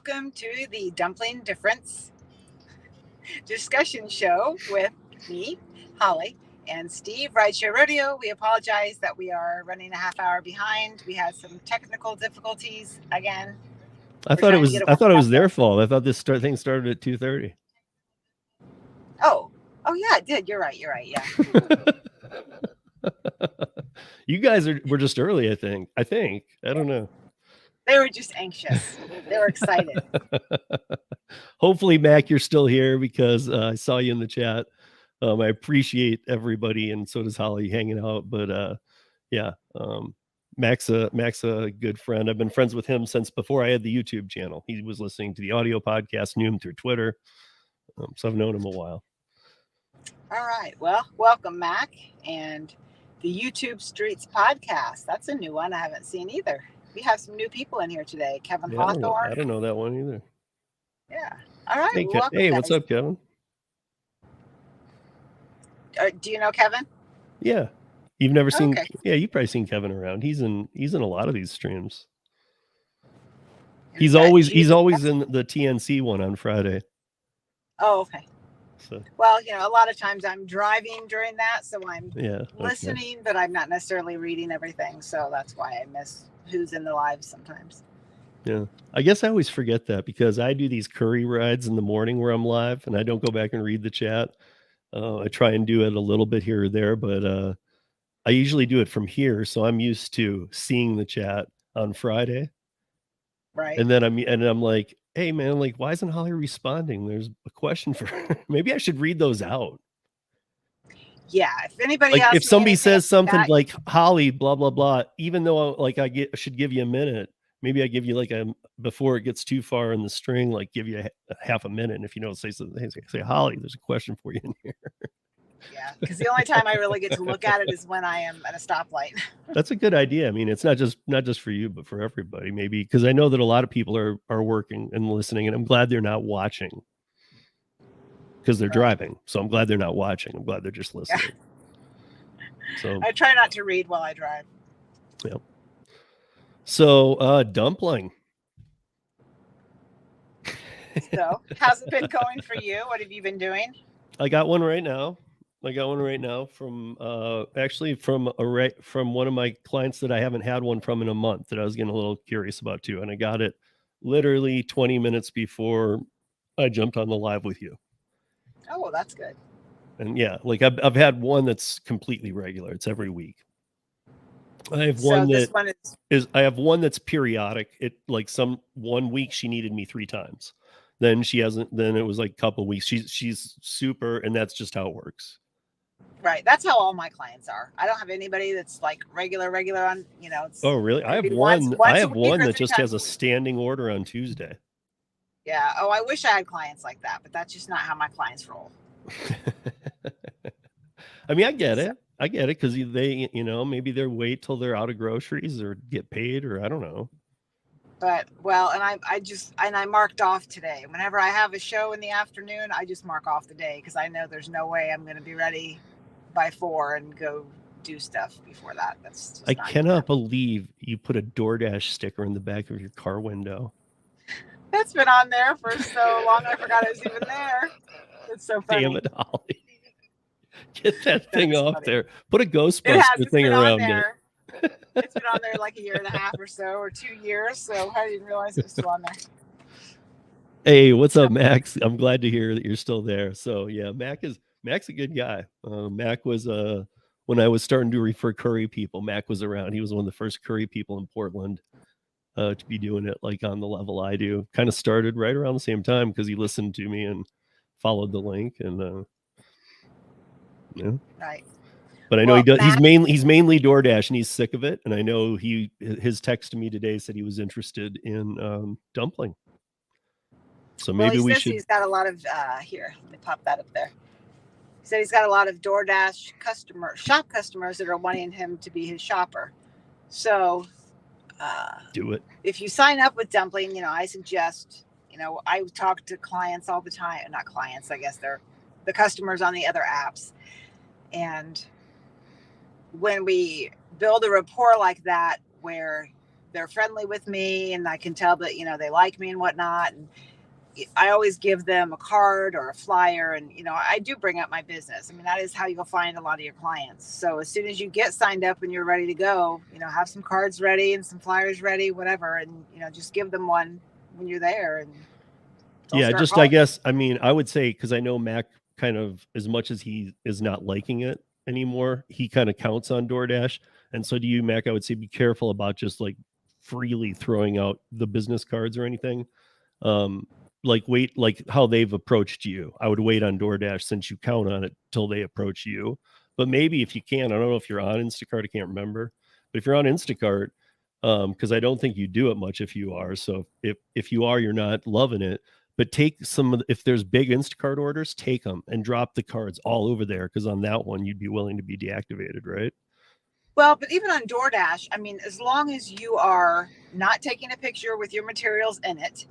welcome to the Dumpling Difference discussion show with me, Holly, and Steve, Rideshare Rodeo. We apologize that we are running a half hour behind. We had some technical difficulties again. I thought it was their fault. I thought this thing started at 2:30. Oh yeah, it did. You're right. Yeah. You guys were just early, I think. I don't know. They were just anxious. They were excited. Hopefully, Mac, you're still here because I saw you in the chat. I appreciate everybody, and so does Holly hanging out. But yeah, Mac's a good friend. I've been friends with him since before I had the YouTube channel. He was listening to the audio podcast, knew him through Twitter. So I've known him a while. All right. Well, welcome, Mac, and the YouTube Streets podcast. That's a new one I haven't seen either. We have some new people in here today. Kevin Hawthorne. I don't know that one either. Yeah. All right. Hey, what's up, Kevin? Do you know Kevin? Yeah. You've never seen? Okay. Yeah, you've probably seen Kevin around. He's in a lot of these streams. He's always in the TNC one on Friday. Oh, okay. So. Well, a lot of times I'm driving during that, so I'm listening, but I'm not necessarily reading everything. So that's why I miss who's in the live sometimes. Yeah, I guess I always forget that because I do these curry rides in the morning where I'm live, and I don't go back and read the chat. I try and do it a little bit here or there, but I usually do it from here, so I'm used to seeing the chat on Friday. Right. And then I'm like, hey man, like, why isn't Holly responding? There's a question for her. Maybe I should read those out. Yeah, if anybody if somebody says something like Holly, blah blah blah, even though I should give you a minute, maybe I give you like before it gets too far in the string, like give you a half a minute. And if you don't say something, say Holly, there's a question for you in here. Yeah, because the only time I really get to look at it is when I am at a stoplight. That's a good idea. I mean, it's not just for you, but for everybody, maybe, because I know that a lot of people are working and listening, and I'm glad they're not watching because they're driving. So I'm glad they're not watching. I'm glad they're just listening. So I try not to read while I drive. Yeah. So Dumpling. So how's it been going for you? What have you been doing? I got one right now. From actually from one of my clients that I haven't had one from in a month that I was getting a little curious about too. And I got it literally 20 minutes before I jumped on the live with you. Oh, well, that's good. And yeah, like I've had one that's completely regular. It's every week. I have one I have one that's periodic. It like one week she needed me 3 times. Then she hasn't. Then it was like a couple of weeks. She's super, and that's just how it works. Right. That's how all my clients are. I don't have anybody that's like regular on. Oh, really? I have one. I have one that just has a standing order on Tuesday. Yeah. Oh, I wish I had clients like that, but that's just not how my clients roll. I mean, I get it because they, maybe they wait till they're out of groceries or get paid, or I don't know. But and I marked off today. Whenever I have a show in the afternoon, I just mark off the day because I know there's no way I'm going to be ready by 4 and go do stuff before that. That's just I cannot believe you put a DoorDash sticker in the back of your car window. That's been on there for so long I forgot it was even there. It's so funny. Damn it, Holly. Get that thing off there. Put a Ghostbuster thing around it. It's been on there like a year and a half or so, or 2 years. So I didn't realize it was still on there. Hey, what's up, Max? I'm glad to hear that you're still there. So yeah, Mac's a good guy. Mac was when I was starting to refer curry people, Mac was around. He was one of the first curry people in Portland to be doing it like on the level I do. Kind of started right around the same time because he listened to me and followed the link and Right. But I know he does. He's mainly DoorDash, and he's sick of it. And I know his text to me today said he was interested in Dumpling. So maybe we should. He's got a lot of here. Let me pop that up there. He said he's got a lot of DoorDash shop customers that are wanting him to be his shopper. So do it. If you sign up with Dumpling, I suggest. I talk to clients all the time. Not clients, I guess they're the customers on the other apps, and when we build a rapport like that, where they're friendly with me and I can tell that, they like me and whatnot. And I always give them a card or a flyer. And, I do bring up my business. I mean, that is how you'll find a lot of your clients. So as soon as you get signed up and you're ready to go, have some cards ready and some flyers ready, whatever. And, just give them one when you're there. And yeah, just calling. I guess, I mean, I would say, because I know Mac kind of, as much as he is not liking it anymore, he kind of counts on DoorDash. And so to you, Mac, I would say be careful about just like freely throwing out the business cards or anything. Wait, like how they've approached you. I would wait on DoorDash since you count on it till they approach you. But maybe if you can, I don't know if you're on Instacart, I can't remember. But if you're on Instacart, because I don't think you do it much if you are. So if you are, you're not loving it. But take some of if there's big Instacart orders, take them and drop the cards all over there, because on that one you'd be willing to be deactivated, right? Well, but even on DoorDash, I mean, as long as you are not taking a picture with your materials in it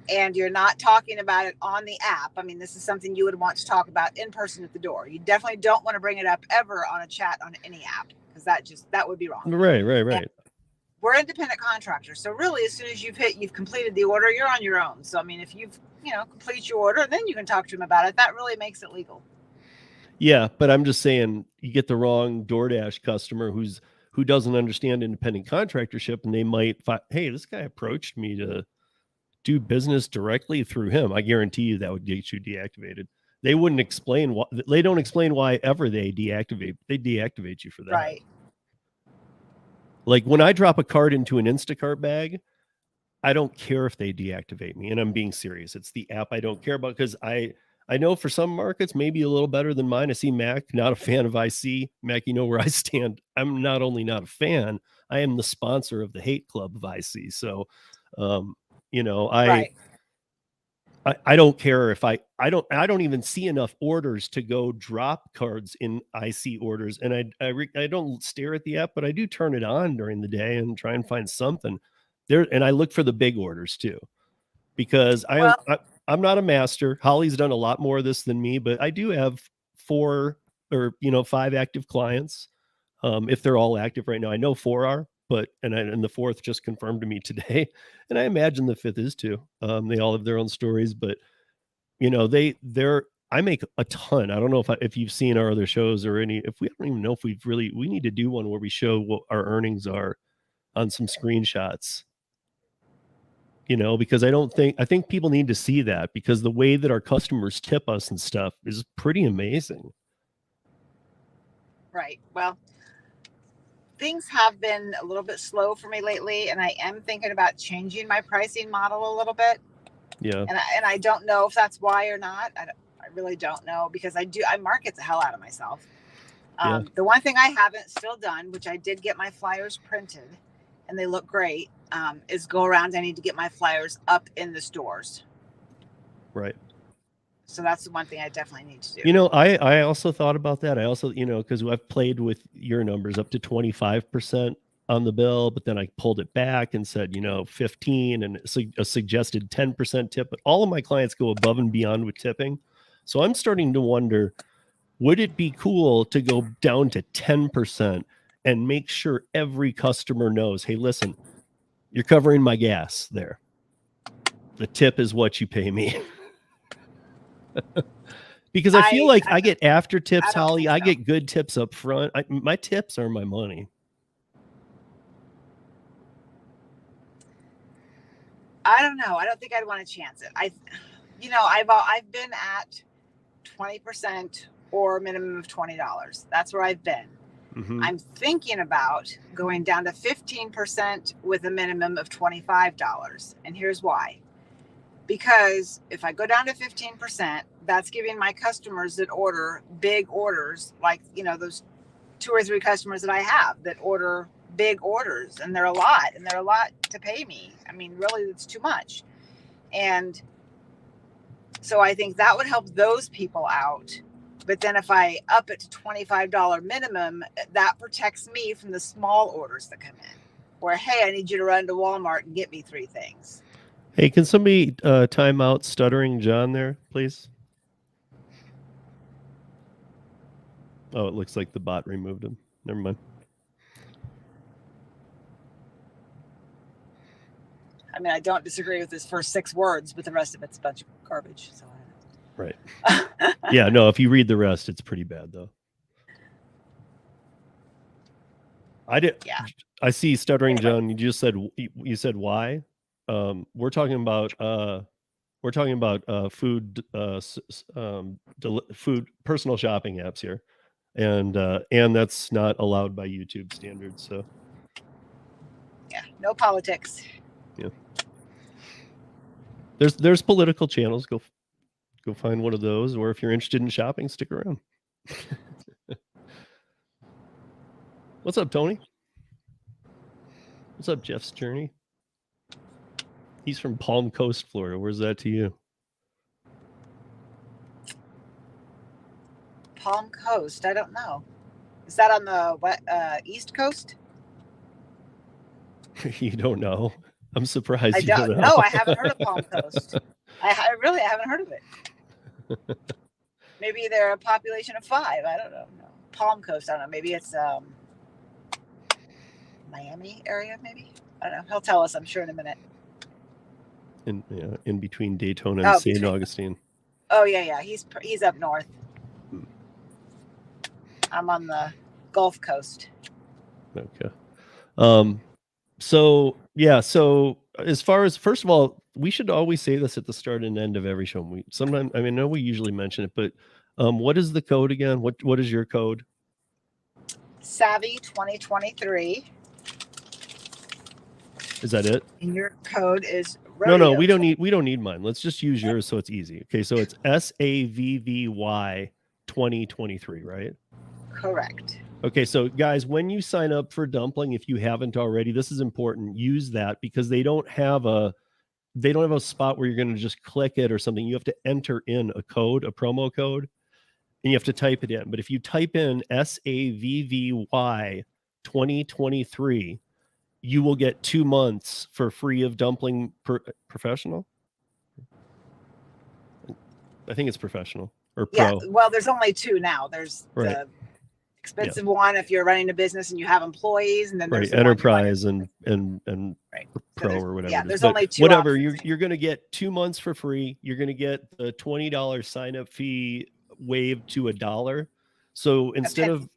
and you're not talking about it on the app, I mean, this is something you would want to talk about in person at the door. You definitely don't want to bring it up ever on a chat on any app, because that would be wrong. Right. And we're independent contractors. So really, as soon as you've completed the order, you're on your own. So, I mean, if you've, complete your order, then you can talk to them about it. That really makes it legal. Yeah, but I'm just saying, you get the wrong DoorDash customer who doesn't understand independent contractorship, and they might find, hey, this guy approached me to do business directly through him. I guarantee you that would get you deactivated. They wouldn't explain why. They don't explain why ever they deactivate you for that. Right. Like when I drop a card into an Instacart bag, I don't care if they deactivate me, and I'm being serious. It's the app I don't care about, because I know for some markets, maybe a little better than mine. I see Mac, not a fan of IC. Mac, you know where I stand. I'm not only not a fan, I am the sponsor of the hate club of IC. So, Right. I don't care if I don't even see enough orders to go drop cards in IC orders. And I don't stare at the app, but I do turn it on during the day and try and find something there. And I look for the big orders too, because I'm not a master. Holly's done a lot more of this than me, but I do have 4 or 5 active clients. If they're all active right now, I know 4 are, and the 4th just confirmed to me today, and I imagine the 5th is too. They all have their own stories, but I make a ton. I don't know if you've seen our other shows or if we don't even know if we need to do one where we show what our earnings are on some screenshots. Because I think people need to see that, because the way that our customers tip us and stuff is pretty amazing. Right. Well, things have been a little bit slow for me lately, and I am thinking about changing my pricing model a little bit. Yeah. And I don't know if that's why or not. I really don't know, because I market the hell out of myself. The one thing I haven't still done, which I did get my flyers printed and they look great, is go around. I need to get my flyers up in the stores. Right. So that's the one thing I definitely need to do. I also thought about that. I also, because I've played with your numbers up to 25% on the bill, but then I pulled it back and said, 15 and a suggested 10% tip. But all of my clients go above and beyond with tipping. So I'm starting to wonder, would it be cool to go down to 10% and make sure every customer knows, hey, listen, you're covering my gas there. The tip is what you pay me. Because I feel like I get after tips, Holly. I get good tips up front. My tips are my money. I don't know. I don't think I'd want to chance it. I've been at 20% or a minimum of $20. That's where I've been. Mm-hmm. I'm thinking about going down to 15% with a minimum of $25. And here's why. Because if I go down to 15%, that's giving my customers that order big orders, like, those 2 or 3 customers that I have that order big orders, and they're a lot to pay me. I mean, really, it's too much. And so I think that would help those people out. But then if I up it to $25 minimum, that protects me from the small orders that come in, where, hey, I need you to run to Walmart and get me 3 things. Hey, can somebody time out Stuttering John there, please? Oh, it looks like the bot removed him. Never mind. I mean, I don't disagree with his first 6 words, but the rest of it's a bunch of garbage. So. Right. Yeah, no, if you read the rest, it's pretty bad though. Yeah. I see Stuttering Anyway. John, you said why? We're talking about food food personal shopping apps here. And that's not allowed by YouTube standards, so yeah, no politics. Yeah. There's political channels. Go find one of those, or if you're interested in shopping, stick around. What's up, Tony? What's up, Jeff's Journey? He's from Palm Coast, Florida. Where's that to you? Palm Coast? I don't know. Is that on the East Coast? You don't know? I'm surprised. I don't know. No, I haven't heard of Palm Coast. I really haven't heard of it. Maybe they're a population of 5. I don't know. No. Palm Coast. I don't know. Maybe it's Miami area. Maybe, I don't know. He'll tell us, I'm sure, in a minute. In between Daytona and St. Augustine. Oh yeah. He's up north. I'm on the Gulf Coast. Okay. So as far as, first of all, we should always say this at the start and end of every show. I know we usually mention it, but what is the code again? What is your code? Savvy 2023. Is that it? And your code is Rodeo. No, we don't need mine. Let's just use yours so it's easy. Okay, so it's SAVVY 2023, right? Correct. Okay, so guys, when you sign up for Dumpling, if you haven't already, this is important. Use that because they don't have a spot where you're going to just click it or something. You have to enter in a code, a promo code, and you have to type it in. But if you type in SAVVY 2023, you will get 2 months for free of Dumpling Professional. I think it's Professional or Pro. Yeah, well, there's only 2 now. There's right. The expensive one if you're running a business and you have employees, and then there's the Enterprise and right. Pro so or whatever. Yeah, there's only 2. Whatever, you're going to get 2 months for free. You're going to get the $20 sign up fee waived to $1. So instead of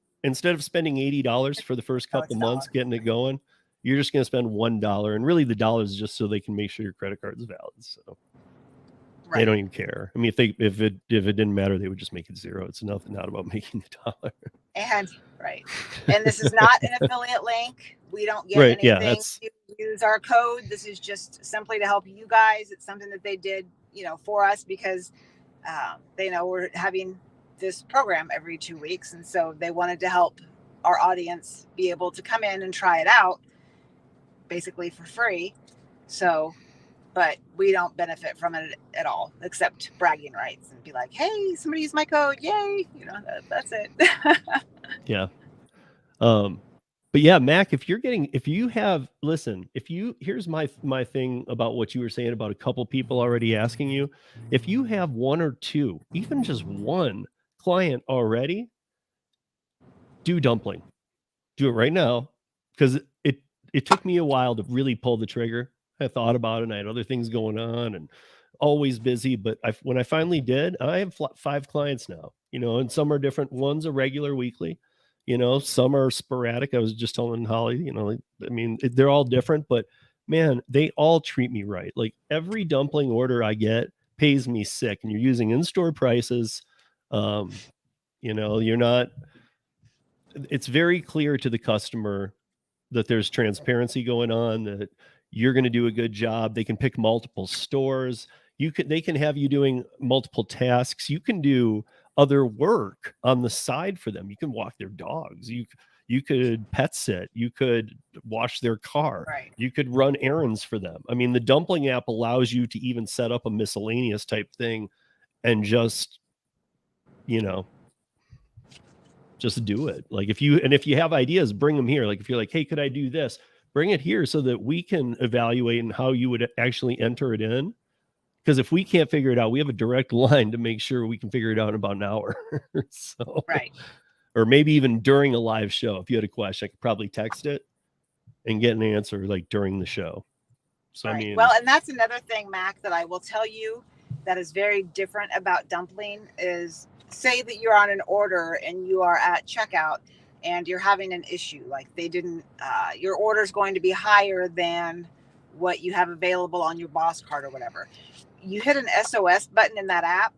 spending $80 for the first couple months getting it going, you're just going to spend $1, and really the $1 is just so they can make sure your credit card is valid. So they don't even care. I mean, if it didn't matter, they would just make it 0. It's not about making the $1. And and this is not an affiliate link. We don't get anything. Yeah, you use our code. This is just simply to help you guys. It's something that they did, for us because they know we're having this program every 2 weeks, and so they wanted to help our audience be able to come in and try it out, basically for free. So, but we don't benefit from it at all, except bragging rights and be like, hey, somebody used my code. Yay. That's it. Yeah. But yeah, Mac, here's my thing about what you were saying about a couple people already asking you. If you have 1 or 2, even just 1 client already, do Dumpling. Do it right now. Because it took me a while to really pull the trigger. I thought about it and I had other things going on and always busy. But when I finally did, I have 5 clients now, and some are different. One's a regular weekly, some are sporadic. I was just telling Holly, they're all different, but man, they all treat me right. Like every Dumpling order I get pays me sick, and you're using in-store prices. It's very clear to the customer that there's transparency going on, that you're going to do a good job. They can pick multiple stores. They can have you doing multiple tasks. You can do other work on the side for them. You can walk their dogs. You could pet sit. You could wash their car. Right. You could run errands for them. I mean, the Dumpling app allows you to even set up a miscellaneous type thing and just do it. Like if you have ideas, bring them here. Like if you're like, hey, could I do this? Bring it here so that we can evaluate and how you would actually enter it in. Because if we can't figure it out, we have a direct line to make sure we can figure it out in about an hour. So, right. Or maybe even during a live show. If you had a question, I could probably text it and get an answer like during the show. So, right. I mean, Well, and that's another thing, Mac, that I will tell you that is very different about Dumpling is say that you're on an order and you are at checkout and you're having an issue. Like they didn't, your order is going to be higher than what you have available on your boss card or whatever. You hit an SOS button in that app,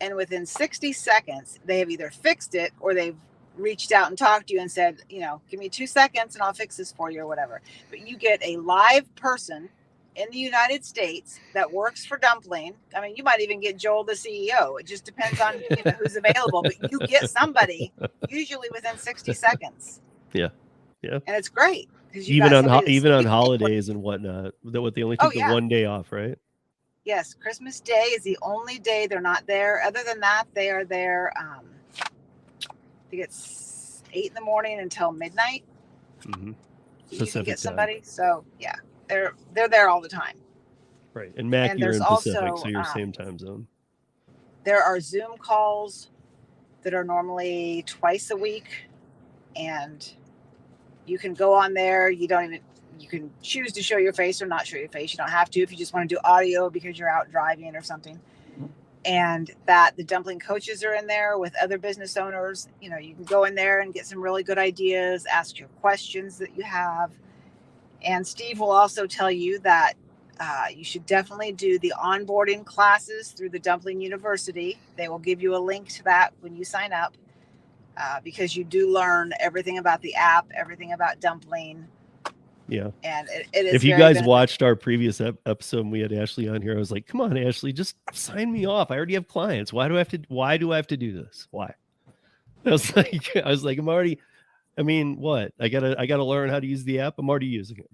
and within 60 seconds, they have either fixed it or they've reached out and talked to you and said, give me 2 seconds and I'll fix this for you or whatever. But you get a live person in the United States that works for Dumpling. I mean, you might even get Joel, the CEO. It just depends on who's available, but you get somebody usually within 60 seconds. Yeah. Yeah. And it's great because you Even got on holidays and whatnot, what they only take the one day off, right? Yes, Christmas Day is the only day they're not there. Other than that, they are there. I think it's 8 in the morning until midnight. Mm-hmm. You can get somebody. Time. So yeah, they're there all the time. Right, and Mac, you're in Pacific, so you're same time zone. There are Zoom calls that are normally twice a week, and you can go on there. You can choose to show your face or not show your face. You don't have to if you just want to do audio because you're out driving or something. And that the Dumpling coaches are in there with other business owners. You can go in there and get some really good ideas, ask your questions that you have. And Steve will also tell you that you should definitely do the onboarding classes through the Dumpling University. They will give you a link to that when you sign up because you do learn everything about the app, everything about Dumpling. Yeah. And it is. If you guys watched our previous episode and we had Ashley on here, I was like, come on, Ashley, just sign me off. I already have clients. Why do I have to do this? Why? I was like, what? I gotta learn how to use the app. I'm already using it.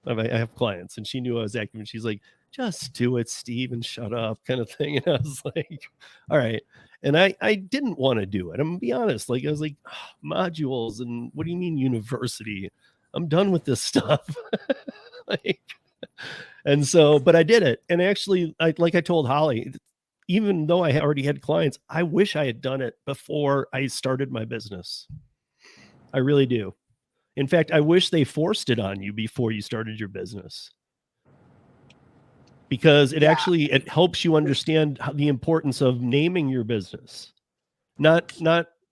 I have clients. And she knew I was active and she's like, just do it, Steve, and shut up kind of thing. And I was like, all right. And I didn't want to do it. I'm gonna be honest. Like I was like, modules and what do you mean university? I'm done with this stuff. But I did it. And actually, I told Holly, even though I already had clients, I wish I had done it before I started my business. I really do. In fact, I wish they forced it on you before you started your business. Because it helps you understand the importance of naming your business. Not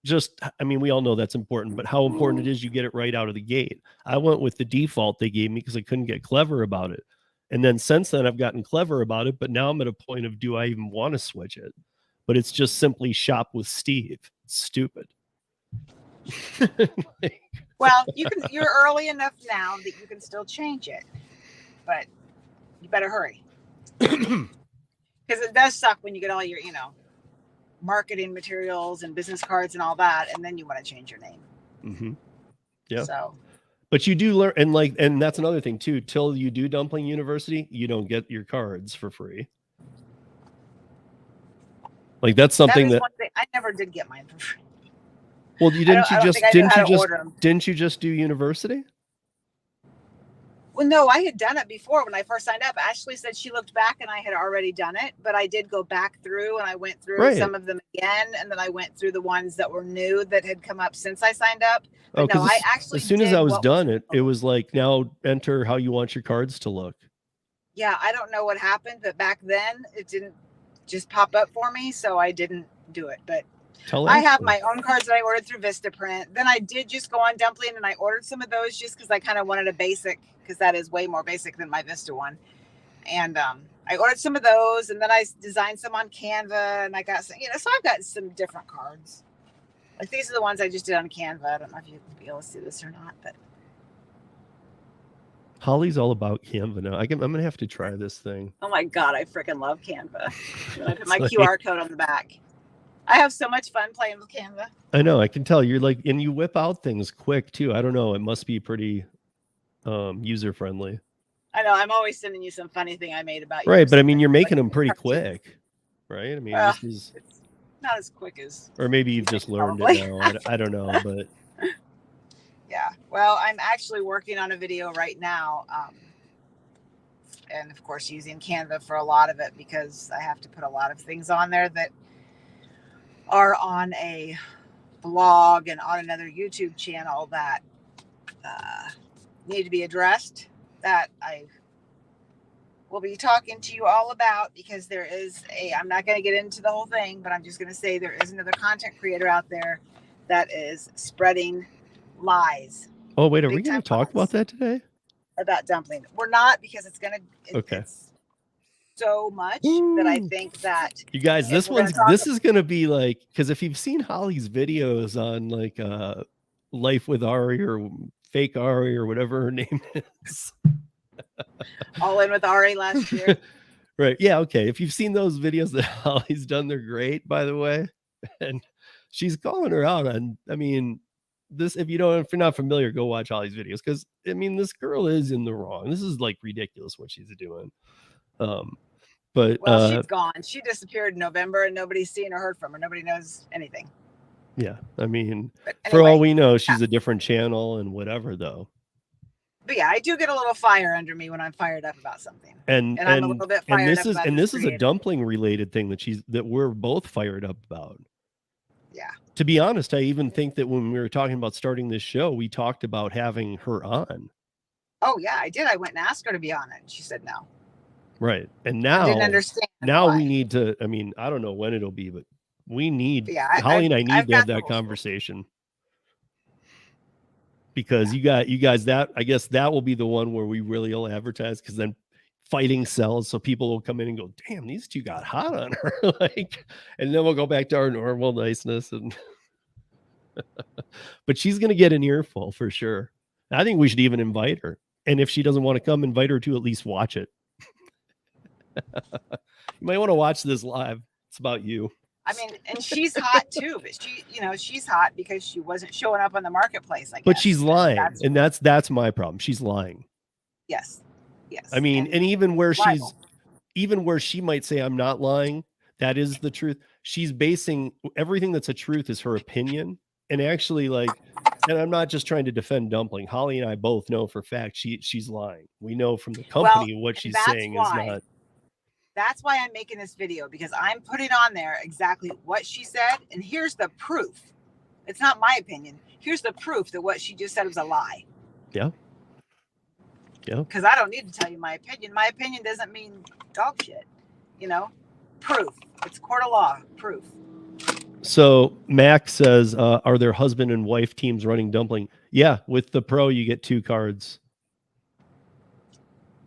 just, we all know that's important, but how important it is you get it right out of the gate. I went with the default they gave me because I couldn't get clever about it. And then since then I've gotten clever about it, but now I'm at a point of, do I even want to switch it? But it's just simply Shop with Steve. It's stupid. Well, you're early enough now that you can still change it, but you better hurry. Because it does suck when you get all your, marketing materials and business cards and all that, and then you want to change your name. Mm-hmm. Yeah. So, but you do learn, and that's another thing too. Till you do Dumpling University, you don't get your cards for free. Like that's something that I never did get mine for free. Well, didn't you just do university? Well, no, I had done it before when I first signed up. Ashley said she looked back and I had already done it, but I did go back through and I went through some of them again. And then I went through the ones that were new that had come up since I signed up. But no, I actually, as soon as I was done, it was like, now enter how you want your cards to look. Yeah. I don't know what happened, but back then it didn't just pop up for me. So I didn't do it, but I have my own cards that I ordered through Vistaprint. Then I did just go on Dumpling and I ordered some of those just because I kind of wanted a basic, because that is way more basic than my Vista one. And I ordered some of those, and then I designed some on Canva, and I got some, so I've got some different cards. Like these are the ones I just did on Canva. I don't know if you can be able to see this or not, but Holly's all about Canva now. I'm going to have to try this thing. Oh my God, I freaking love Canva. I put my QR code on the back. I have so much fun playing with Canva. I know. I can tell you're like, and you whip out things quick too. I don't know. It must be pretty user friendly. I know. I'm always sending you some funny thing I made about you. Right. But you're making them pretty quick, right? This is it's not as quick as. Or maybe you've just learned it now. I don't know. But yeah. Well, I'm actually working on a video right now. And of course, using Canva for a lot of it because I have to put a lot of things on there that are on a blog and on another YouTube channel that need to be addressed, that I we'll be talking to you all about, because there is I'm not going to get into the whole thing, but I'm just going to say there is another content creator out there that is spreading lies. Oh, wait, are we going to talk about that today? About Dumpling? We're not, because it's going to, okay. It's so much that I think that you guys, this is going to be like, because if you've seen Holly's videos on like Life with Ari or Fake Ari or whatever her name is. All in with Ari last year. Right. Yeah. Okay. If you've seen those videos that Holly's done, they're great, by the way. And she's calling her out on, I mean, this, if you're not familiar, go watch Holly's videos. Cause I mean, this girl is in the wrong. This is like ridiculous what she's doing. But well, she's gone. She disappeared in November and nobody's seen or heard from her. Nobody knows anything. Yeah. I mean, anyway, for all we know, she's a different channel and whatever though. But yeah, I do get a little fire under me when I'm fired up about something. And I'm a little bit fired up about this is a Dumpling related thing that we're both fired up about. Yeah. To be honest, I even think that when we were talking about starting this show, we talked about having her on. Oh yeah, I did. I went and asked her to be on it. And she said no. Right. And now I didn't understand. Now why. we need to, I mean, I don't know when it'll be, but we need, Holly and I need to have that conversation. Because you guys, that, I guess that will be the one where we really will advertise, because then fighting sells, so people will come in and go, damn, these two got hot on her. Like, and then we'll go back to our normal niceness. And but she's gonna get an earful for sure. I think we should even invite her. And if she doesn't want to come, invite her to at least watch it. You might want to watch this live. It's about you. I mean, and she's hot too, but she's hot because she wasn't showing up on the marketplace. But she's lying, and that's my problem. She's lying. Yes. I mean, and even where she might say I'm not lying, that is the truth. She's basing everything that's a truth is her opinion, and actually, like, and I'm not just trying to defend Dumpling. Holly and I both know for a fact she's lying. We know from the company what she's saying is not. That's why I'm making this video, because I'm putting on there exactly what she said. And here's the proof. It's not my opinion. Here's the proof that what she just said was a lie. Yeah. Yeah. Because I don't need to tell you my opinion. My opinion doesn't mean dog shit. Proof. It's court of law. Proof. So Max says, are there husband and wife teams running Dumpling? Yeah. With the Pro, you get 2 cards.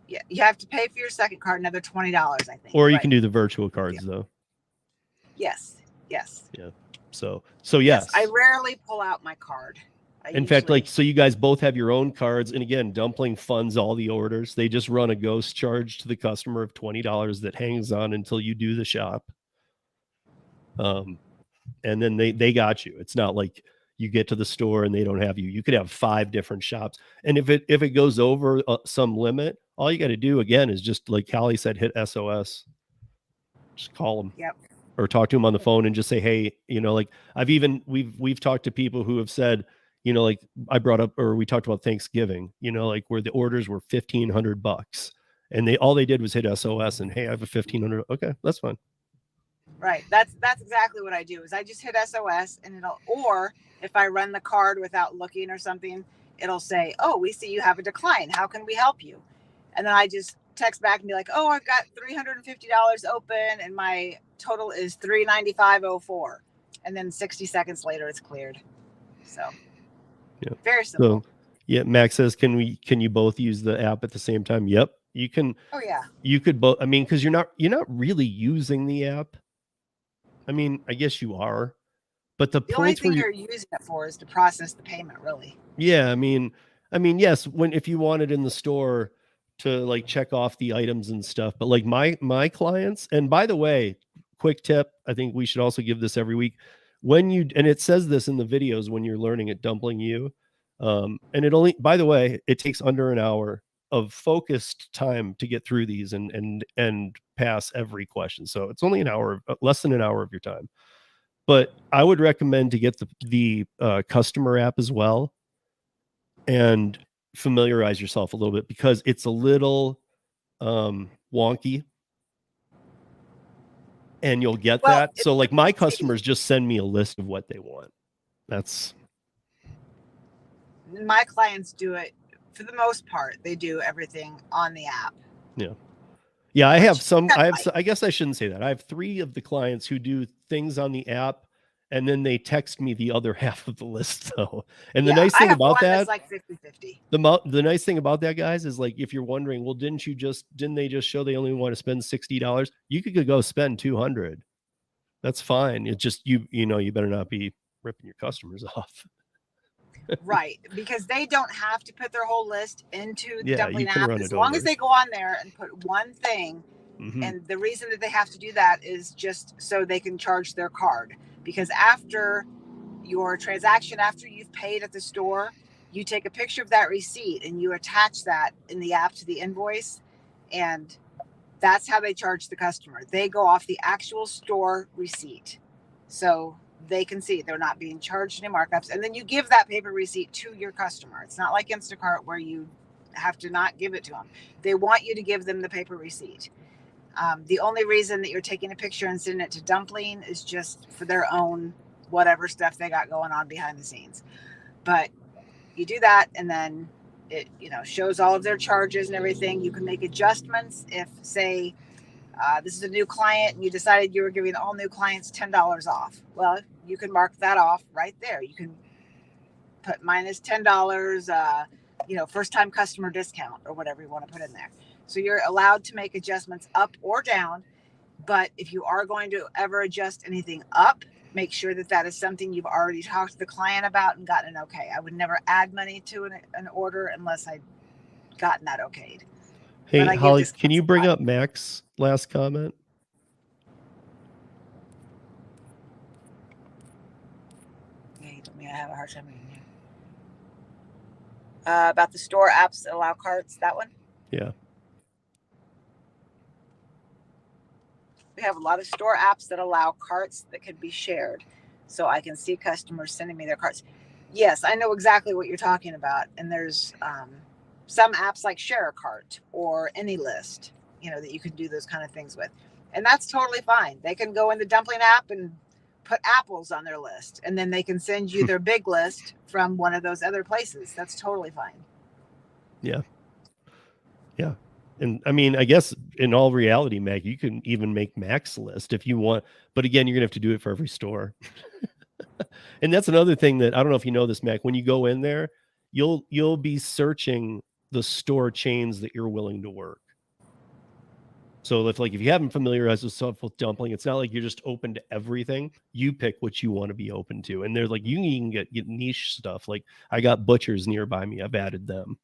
Yeah, you have to pay for your second card another $20, I think. Or you can do the virtual cards, though. Yes. Yeah. So yes. I rarely pull out my card. In fact, like, so you guys both have your own cards. And again, Dumpling funds all the orders. They just run a ghost charge to the customer of $20 that hangs on until you do the shop. And then they got you. It's not like you get to the store and they don't have you. You could have 5 different shops. And if it goes over some limit, all you got to do again is just, like Callie said, hit SOS. Just call them. Yep. Or talk to them on the phone and just say, hey, like we've talked to people who have said, like I brought up, or we talked about Thanksgiving, like where the orders were $1,500 and all they did was hit SOS and, hey, I have a 1,500. Okay, that's fine. Right. That's exactly what I do, is I just hit SOS and or if I run the card without looking or something, it'll say, oh, we see you have a decline. How can we help you? And then I just text back and be like, oh, I've got $350 open and my total is $395.04. And then 60 seconds later, it's cleared. So yeah, very simple. So yeah, Max says, can you both use the app at the same time? Yep, you can. Oh yeah. You could both. I mean, because you're not really using the app. I mean, I guess you are, but the only thing you're using it for is to process the payment, really. Yeah, I mean, yes, if you want it in the store to like check off the items and stuff, but like my clients, and by the way, quick tip, I think we should also give this every week. And it says this in the videos when you're learning at Dumpling U, and by the way, it takes under an hour of focused time to get through these and pass every question. So it's only less than an hour of your time. But I would recommend to get the customer app as well and familiarize yourself a little bit, because it's a little wonky. And you'll get that. So like my customers just send me a list of what they want. My clients do it for the most part. They do everything on the app. Yeah. Yeah, I have some. That I have. might. I guess I shouldn't say that. I have 3 of the clients who do things on the app, and then they text me the other half of the list, though. And the Yeah, nice I thing have about one that's that, like 50-50. the nice thing about that, guys, is like if you're wondering, well, didn't they just show they only want to spend $60? You could go spend 200. That's fine. It's just you better not be ripping your customers off. Right, because they don't have to put their whole list into the Yeah, you Dumpling can app run as it long as over. they go on there and put one thing. Mm-hmm. And the reason that they have to do that is just so they can charge their card, because after your transaction, after you've paid at the store, you take a picture of that receipt and you attach that in the app to the invoice, and that's how they charge the customer. They go off the actual store receipt, so they can see they're not being charged any markups, and then you give that paper receipt to your customer. It's not like Instacart where you have to not give it to them. They want you to give them the paper receipt. The only reason that you're taking a picture and sending it to Dumpling is just for their own whatever stuff they got going on behind the scenes. But you do that, and then it shows all of their charges and everything. You can make adjustments if, say, this is a new client and you decided you were giving all new clients $10 off. Well, you can mark that off right there. You can put minus $10, first time customer discount or whatever you want to put in there. So you're allowed to make adjustments up or down. But if you are going to ever adjust anything up, make sure that is something you've already talked to the client about and gotten an okay. I would never add money to an order unless I'd gotten that okayed. Hey, Holly, can you bring up Mac's last comment? Yeah, he told me I have a hard time reading here. About the store apps that allow carts, that one? Yeah. We have a lot of store apps that allow carts that can be shared. So I can see customers sending me their carts. Yes, I know exactly what you're talking about. And there's some apps like Share a Cart or Any List, that you can do those kind of things with. And that's totally fine. They can go in the Dumpling app and put apples on their list, and then they can send you their big list from one of those other places. That's totally fine. Yeah. Yeah. And I mean, I guess in all reality, Mac, you can even make Mac's list if you want. But again, you're going to have to do it for every store. And that's another thing that I don't know if you know this, Mac. When you go in there, you'll be searching the store chains that you're willing to work. So if you haven't familiarized yourself with Dumpling, it's not like you're just open to everything. You pick what you want to be open to. And there's you can even get niche stuff. Like I got butchers nearby me. I've added them.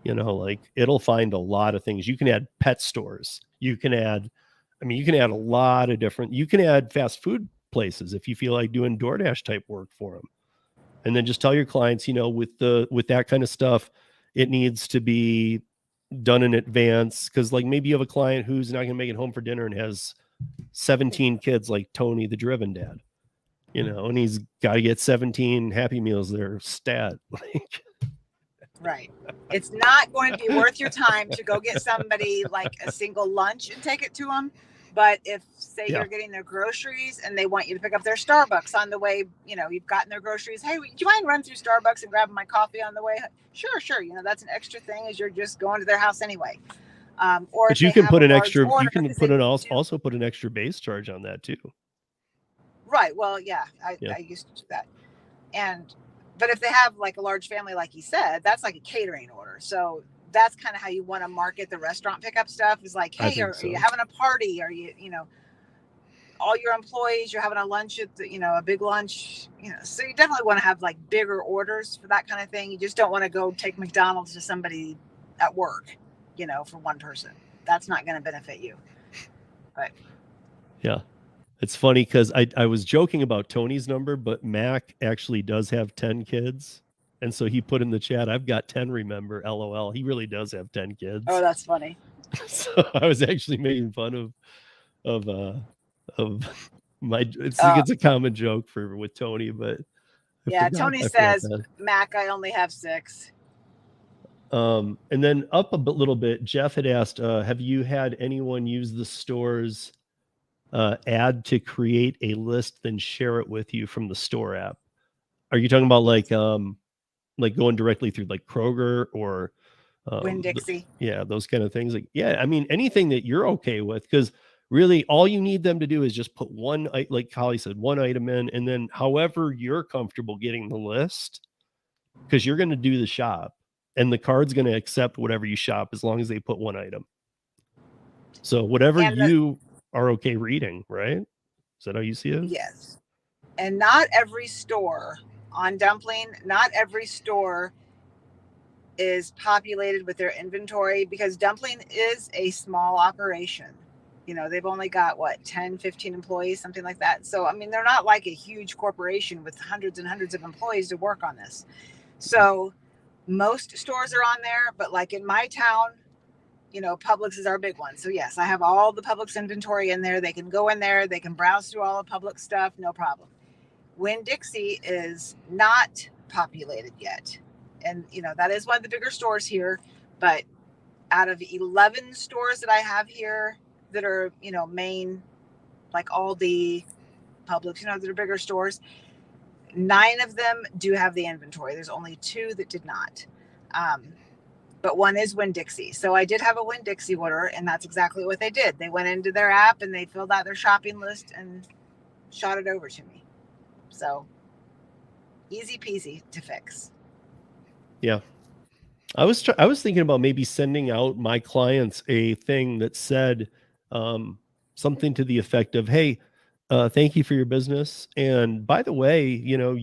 It'll find a lot of things. You can add pet stores. You can add a lot of different, you can add fast food places if you feel like doing DoorDash type work for them. And then just tell your clients, with that kind of stuff, it needs to be done in advance. Cause maybe you have a client who's not going to make it home for dinner and has 17 kids like Tony, the driven dad, and he's got to get 17 Happy Meals there stat. Right. It's not going to be worth your time to go get somebody like a single lunch and take it to them. But if, say, you're getting their groceries and they want you to pick up their Starbucks on the way, you've gotten their groceries. Hey, do you mind running through Starbucks and grabbing my coffee on the way? Sure. That's an extra thing as you're just going to their house anyway. Or but you can put an extra, you can put an also put an extra base charge on that too. Right. Well, yeah, I used to do that. But if they have like a large family, like you said, that's like a catering order. So that's kind of how you want to market the restaurant pickup stuff is like, hey, are you having a party? Are you, all your employees, you're having a lunch at a big lunch, so you definitely want to have like bigger orders for that kind of thing. You just don't want to go take McDonald's to somebody at work, for one person. That's not going to benefit you. But yeah. It's funny because I was joking about Tony's number, but Mac actually does have 10 kids. And so he put in the chat, I've got 10, remember, LOL. He really does have 10 kids. Oh, that's funny. So I was actually making fun of my, it's a common joke with Tony, but Tony says, Mac, I only have 6. And then up a little bit, Jeff had asked, have you had anyone use the store's ad to create a list, then share it with you from the store app? Are you talking about like going directly through like Kroger or Winn-Dixie. Yeah, those kind of things. Like, yeah, I mean, anything that you're okay with, because really all you need them to do is just put one, like Holly said, one item in, and then however you're comfortable getting the list, because you're going to do the shop and the card's going to accept whatever you shop as long as they put one item. So whatever you are okay reading, right? Is that how you see it? Yes. And not every store on Dumpling, not every store is populated with their inventory, because Dumpling is a small operation. You know, they've only got 10, 15 employees, something like that. So, I mean, they're not like a huge corporation with hundreds and hundreds of employees to work on this. So most stores are on there, but like in my town, you know, Publix is our big one. So yes, I have all the Publix inventory in there. They can go in there, they can browse through all the Publix stuff, no problem. Winn-Dixie is not populated yet. And, you know, that is one of the bigger stores here. But out of 11 stores that I have here that are, you know, main, like Aldi, Publix, you know, that are bigger stores, 9 of them do have the inventory. There's only 2 that did not. But one is Winn-Dixie. So I did have a Winn-Dixie order, and that's exactly what they did. They went into their app and they filled out their shopping list and shot it over to me. So easy peasy to fix. Yeah. I was thinking about maybe sending out my clients a thing that said something to the effect of, hey, thank you for your business. And by the way, you know,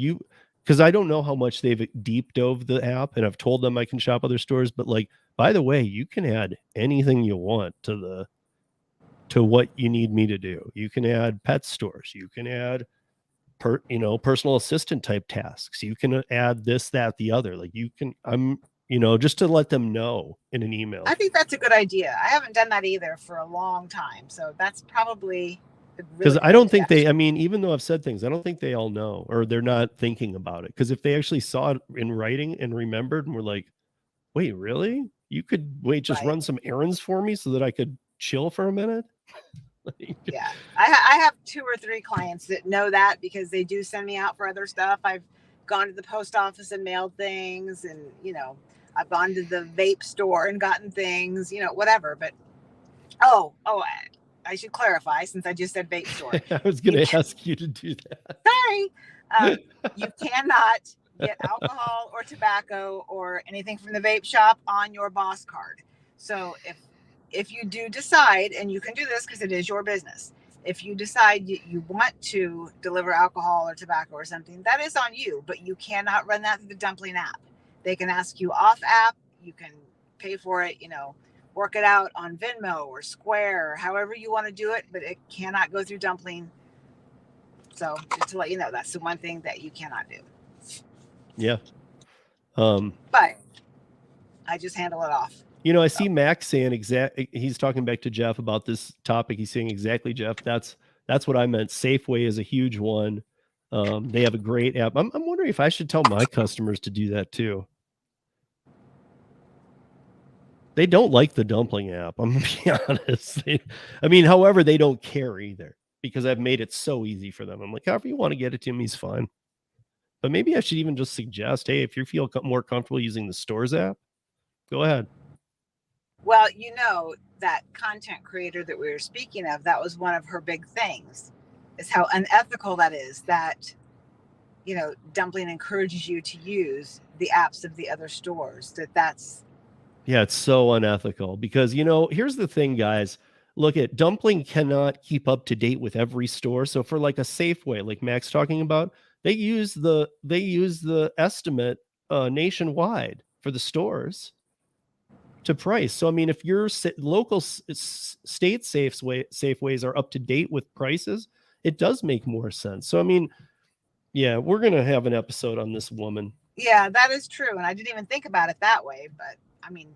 because I don't know how much they've deep dove the app, and I've told them I can shop other stores, but like, by the way, you can add anything you want to what you need me to do. You can add pet stores. You can add personal assistant type tasks. You can add this, that, the other. Like just to let them know in an email. I think that's a good idea. I haven't done that either for a long time. So that's probably because I don't think I mean, even though I've said things, I don't think they all know, or they're not thinking about it. Because if they actually saw it in writing and remembered and were like, wait, really? You could run some errands for me so that I could chill for a minute? Yeah, I have 2 or 3 clients that know that, because they do send me out for other stuff. I've gone to the post office and mailed things, and, you know, I've gone to the vape store and gotten things, you know, whatever. But I should clarify, since I just said vape store. I was going to ask you to do that. Sorry. You cannot get alcohol or tobacco or anything from the vape shop on your boss card. So if you do decide, and you can do this because it is your business, if you decide you want to deliver alcohol or tobacco or something, that is on you, but you cannot run that through the Dumpling app. They can ask you off app. You can pay for it, you know, work it out on Venmo or Square, or however you want to do it, but it cannot go through Dumpling. So just to let you know, that's the one thing that you cannot do. Yeah. But I just handle it off. You know, I see Max saying he's talking back to Jeff about this topic. He's saying exactly, Jeff, that's what I meant. Safeway is a huge one. They have a great app. I'm wondering if I should tell my customers to do that too. They don't like the Dumpling app. I'm going to be honest. However, they don't care either, because I've made it so easy for them. I'm like, however you want to get it to me is fine. But maybe I should even just suggest, hey, if you feel more comfortable using the stores app, go ahead. Well, you know, that content creator that we were speaking of, that was one of her big things, is how unethical that is, that, you know, Dumpling encourages you to use the apps of the other stores. Yeah, it's so unethical, because, you know, here's the thing, guys. Look, at Dumpling cannot keep up to date with every store. So for like a Safeway, like Max talking about, they use the estimate nationwide for the stores to price. So I mean, if your local state Safeways are up to date with prices, it does make more sense. So I mean, yeah, we're gonna have an episode on this woman. Yeah, that is true, and I didn't even think about it that way. But I mean,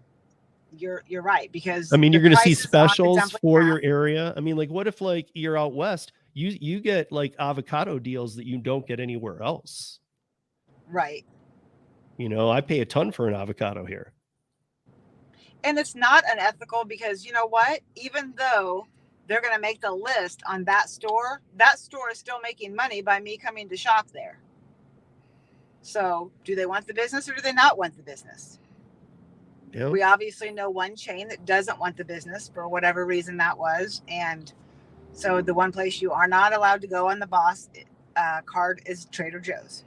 you're right, because I mean, you're gonna see specials for your area. I mean, like, what if like you're out west, you get like avocado deals that you don't get anywhere else, right? You know, I pay a ton for an avocado here. And it's not unethical, because you know what? Even though they're going to make the list on that store is still making money by me coming to shop there. So do they want the business, or do they not want the business? Yeah. We obviously know one chain that doesn't want the business for whatever reason that was. And so the one place you are not allowed to go on the boss card is Trader Joe's.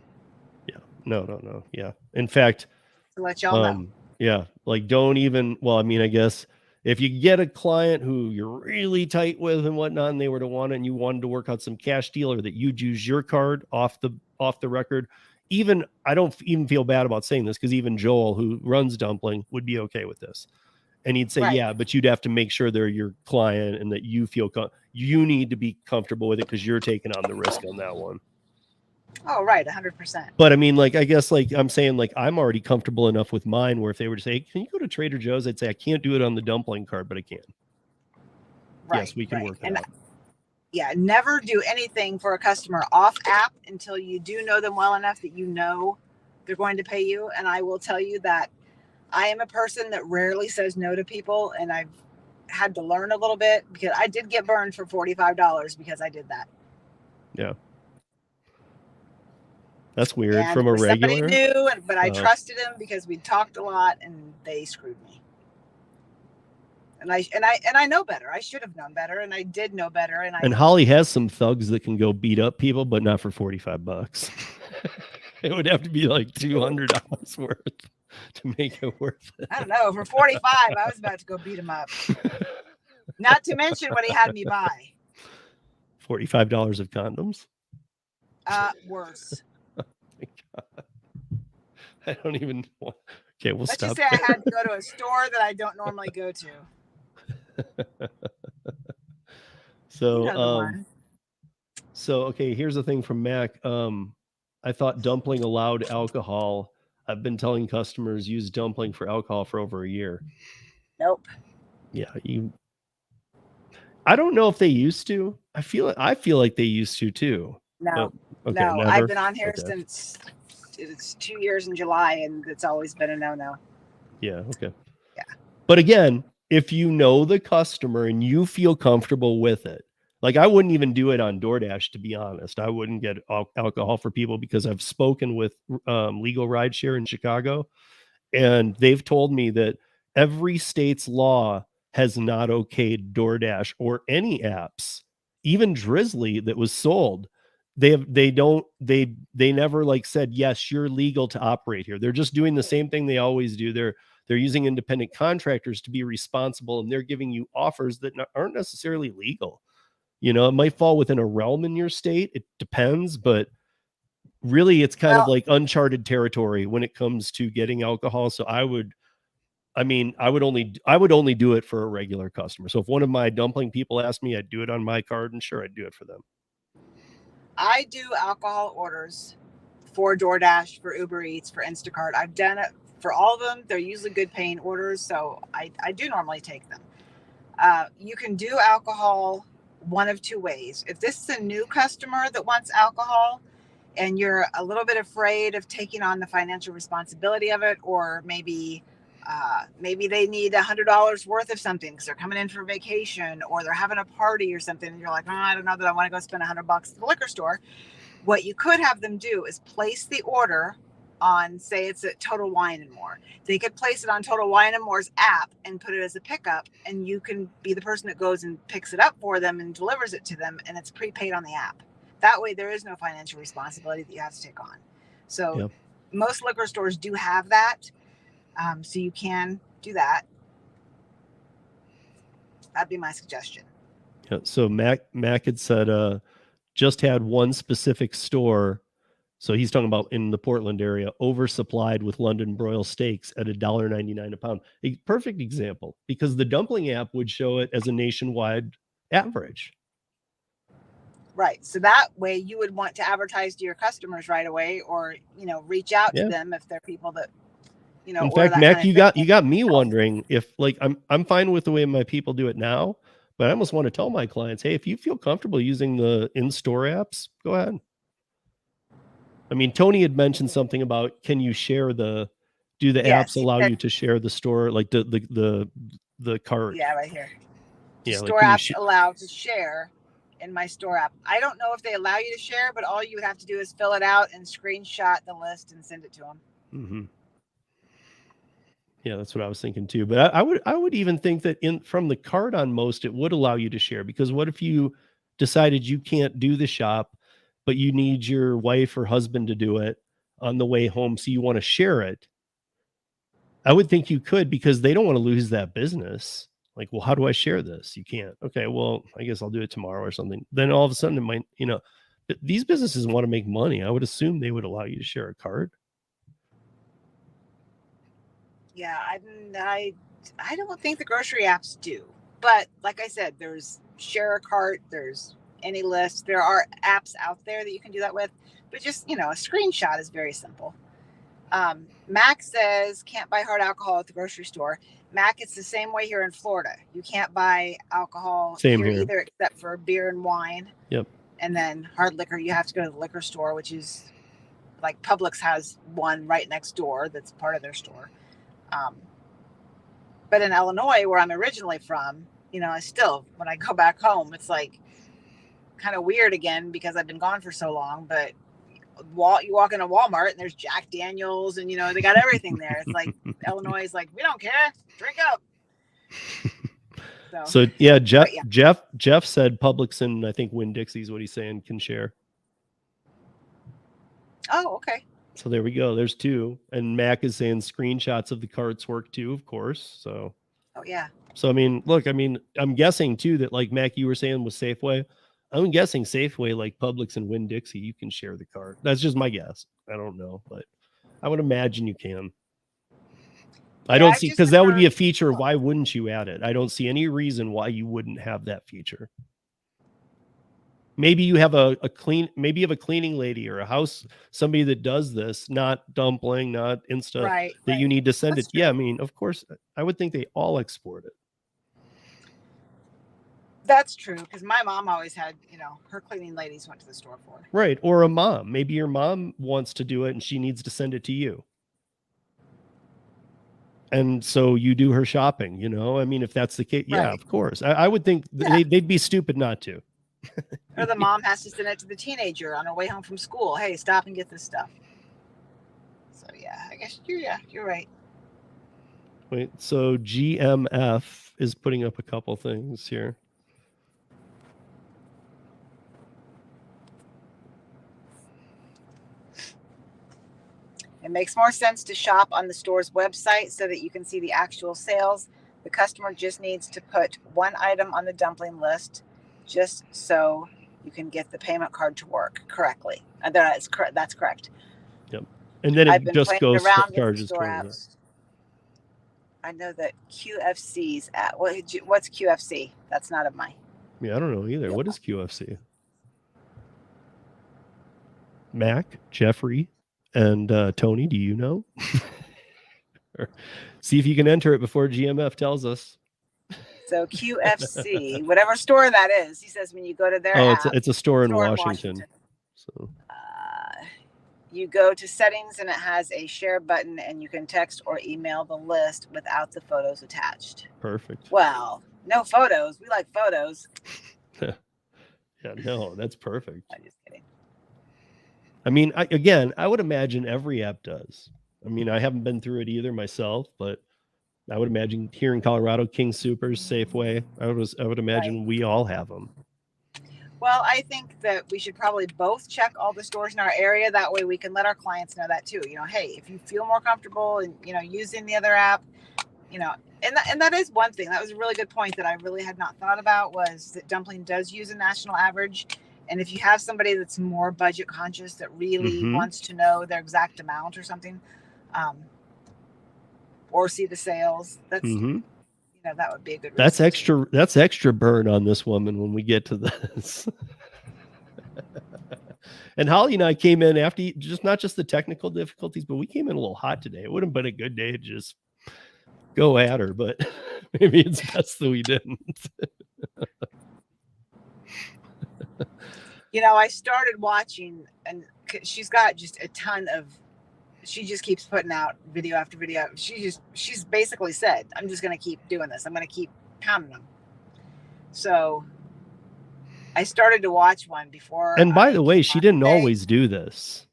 Yeah. No. Yeah. In fact, To let y'all know. yeah, like don't even, well, I mean, I guess if you get a client who you're really tight with and whatnot, and they were to want it and you wanted to work out some cash deal, or that you'd use your card off the record, even, I don't even feel bad about saying this, because even Joel, who runs Dumpling, would be okay with this. And he'd say, Right. yeah, but you'd have to make sure they're your client and that you feel you need to be comfortable with it, because you're taking on the risk on that one. Oh, right, 100%. But I mean, like, I guess, like, I'm saying, like, I'm already comfortable enough with mine where if they were to say, hey, can you go to Trader Joe's? I'd say, I can't do it on the Dumpling card, but I can. Right. Yes, we can work it out. Yeah, never do anything for a customer off app until you do know them well enough that you know they're going to pay you. And I will tell you that I am a person that rarely says no to people, and I've had to learn a little bit, because I did get burned for $45 because I did that. Yeah. That's weird. And from a regular. Somebody knew, but I trusted him because we talked a lot, and they screwed me. And I know better. I should have known better, and I did know better. And Holly has some thugs that can go beat up people, but not for $45. It would have to be like $200 worth to make it worth it. I don't know. For 45, I was about to go beat him up. Not to mention what he had me buy. $45 of condoms? Worse. Oh my God. I don't even want. Okay, we'll Let's stop. just say I had to go to a store that I don't normally go to. So, okay, here's the thing from Mac. I thought Dumpling allowed alcohol. I've been telling customers use Dumpling for alcohol for over a year. Nope. Yeah, I don't know if they used to. I feel like they used to too. No. Okay, no. never? I've been on here since it's 2 years in July, and it's always been a no. Yeah. Okay. Yeah. But again, if you know the customer and you feel comfortable with it, like, I wouldn't even do it on DoorDash, to be honest. I wouldn't get alcohol for people, because I've spoken with Legal Rideshare in Chicago, and they've told me that every state's law has not okayed DoorDash or any apps, even Drizzly that was sold. They never like said, yes, you're legal to operate here. They're just doing the same thing they always do. They're using independent contractors to be responsible, and they're giving you offers that aren't necessarily legal. It might fall within a realm in your state. It depends, but really it's kind of like uncharted territory when it comes to getting alcohol. So I would only do it for a regular customer. So if one of my Dumpling people asked me, I'd do it on my card, and sure, I'd do it for them. I do alcohol orders for DoorDash, for Uber Eats, for Instacart. I've done it for all of them. They're usually good paying orders, so I do normally take them. You can do alcohol one of two ways. If this is a new customer that wants alcohol and you're a little bit afraid of taking on the financial responsibility of it, or maybe they need $100 worth of something because they're coming in for vacation, or they're having a party or something, and you're like, I don't know that I want to go spend $100 at the liquor store. What you could have them do is place the order on, say it's at Total Wine & More. They could place it on Total Wine & More's app and put it as a pickup, and you can be the person that goes and picks it up for them and delivers it to them, and it's prepaid on the app. That way there is no financial responsibility that you have to take on. So most liquor stores do have that. So you can do that. That'd be my suggestion. Yeah. So Mac had said, just had one specific store. So he's talking about in the Portland area, oversupplied with London broil steaks at $1.99 a pound. A perfect example, because the Dumpling app would show it as a nationwide average. Right. So that way you would want to advertise to your customers right away, or, reach out to them if they're people that, in fact, Mac, you got me wondering if, like, I'm fine with the way my people do it now, but I almost want to tell my clients, hey, if you feel comfortable using the in-store apps, go ahead. I mean, Tony had mentioned something about, can you share apps allow you to share the store, like the cart? Yeah, right here. Yeah, store apps allow to share in my store app. I don't know if they allow you to share, but all you would have to do is fill it out and screenshot the list and send it to them. Mm-hmm. Yeah, that's what I was thinking too. But I would even think that from the card on most, it would allow you to share, because what if you decided you can't do the shop, but you need your wife or husband to do it on the way home, so you want to share it? I would think you could, because they don't want to lose that business. Like, well, how do I share this? You can't. Okay, well, I guess I'll do it tomorrow or something. Then all of a sudden it might, these businesses want to make money. I would assume they would allow you to share a card. Yeah, I don't think the grocery apps do. But like I said, there's Share a Cart, there's Any List. There are apps out there that you can do that with. But just, a screenshot is very simple. Mac says can't buy hard alcohol at the grocery store. Mac, it's the same way here in Florida. You can't buy alcohol Same here here. either, except for beer and wine. Yep. And then hard liquor, you have to go to the liquor store, which is like Publix has one right next door that's part of their store. But in Illinois, where I'm originally from, I still, when I go back home, it's like kind of weird again because I've been gone for so long. But you walk into Walmart and there's Jack Daniels and, they got everything there. It's like Illinois is like, we don't care. Drink up. So yeah, Jeff said Publix and I think Winn-Dixie's what he's saying can share. Oh, okay. So there we go. There's two. And Mac is saying screenshots of the carts work too, of course. So. Oh yeah. So I'm guessing too that, like Mac, you were saying with Safeway. I'm guessing Safeway, like Publix and Winn-Dixie, you can share the cart. That's just my guess. I don't know, but I would imagine you can. I don't see, because that would be a feature. Why wouldn't you add it? I don't see any reason why you wouldn't have that feature. Maybe you have a cleaning lady or a house, somebody that does this, not Dumpling, not Insta, that you need to send it. Yeah, I mean, of course, I would think they all export it. That's true, because my mom always had, her cleaning ladies went to the store for her. Right, or a mom. Maybe your mom wants to do it and she needs to send it to you. And so you do her shopping, I mean, if that's the case, yeah, of course. I would think they'd be stupid not to. Or the mom has to send it to the teenager on her way home from school. Hey, stop and get this stuff. So yeah, I guess you're right. Wait, so GMF is putting up a couple things here. It makes more sense to shop on the store's website so that you can see the actual sales. The customer just needs to put one item on the dumpling list just so you can get the payment card to work correctly. That's correct. Yep. And then it just goes around charges store apps. I know that QFC's at what's QFC? That's not of mine. Yeah, I don't know either. Yep. What is QFC? Mac, Jeffrey, and Tony, do you know? See if you can enter it before GMF tells us. So QFC, whatever store that is, he says when you go to their app, it's a store in Washington. So you go to settings and it has a share button and you can text or email the list without the photos attached. Perfect. Well, no photos. We like photos. Yeah, no, that's perfect. I'm just kidding. I mean, I would imagine every app does. I mean, I haven't been through it either myself, but I would imagine here in Colorado, King Soopers, Safeway, I would imagine we all have them. Well, I think that we should probably both check all the stores in our area. That way we can let our clients know that too. Hey, if you feel more comfortable and, using the other app, and that is one thing. That was a really good point that I really had not thought about, was that Dumpling does use a national average. And if you have somebody that's more budget conscious that really wants to know their exact amount or something, or see the sales, that's that would be a good reason. That's extra burn on this woman when we get to this. And Holly and I came in after not just the technical difficulties, but we came in a little hot today. It would have been a good day to just go at her, but maybe it's best that we didn't. I started watching, and she's got just a ton of, she just keeps putting out video after video. She's basically said, I'm just going to keep doing this. I'm going to keep pounding them. So I started to watch one before. And by the way, she didn't always do this.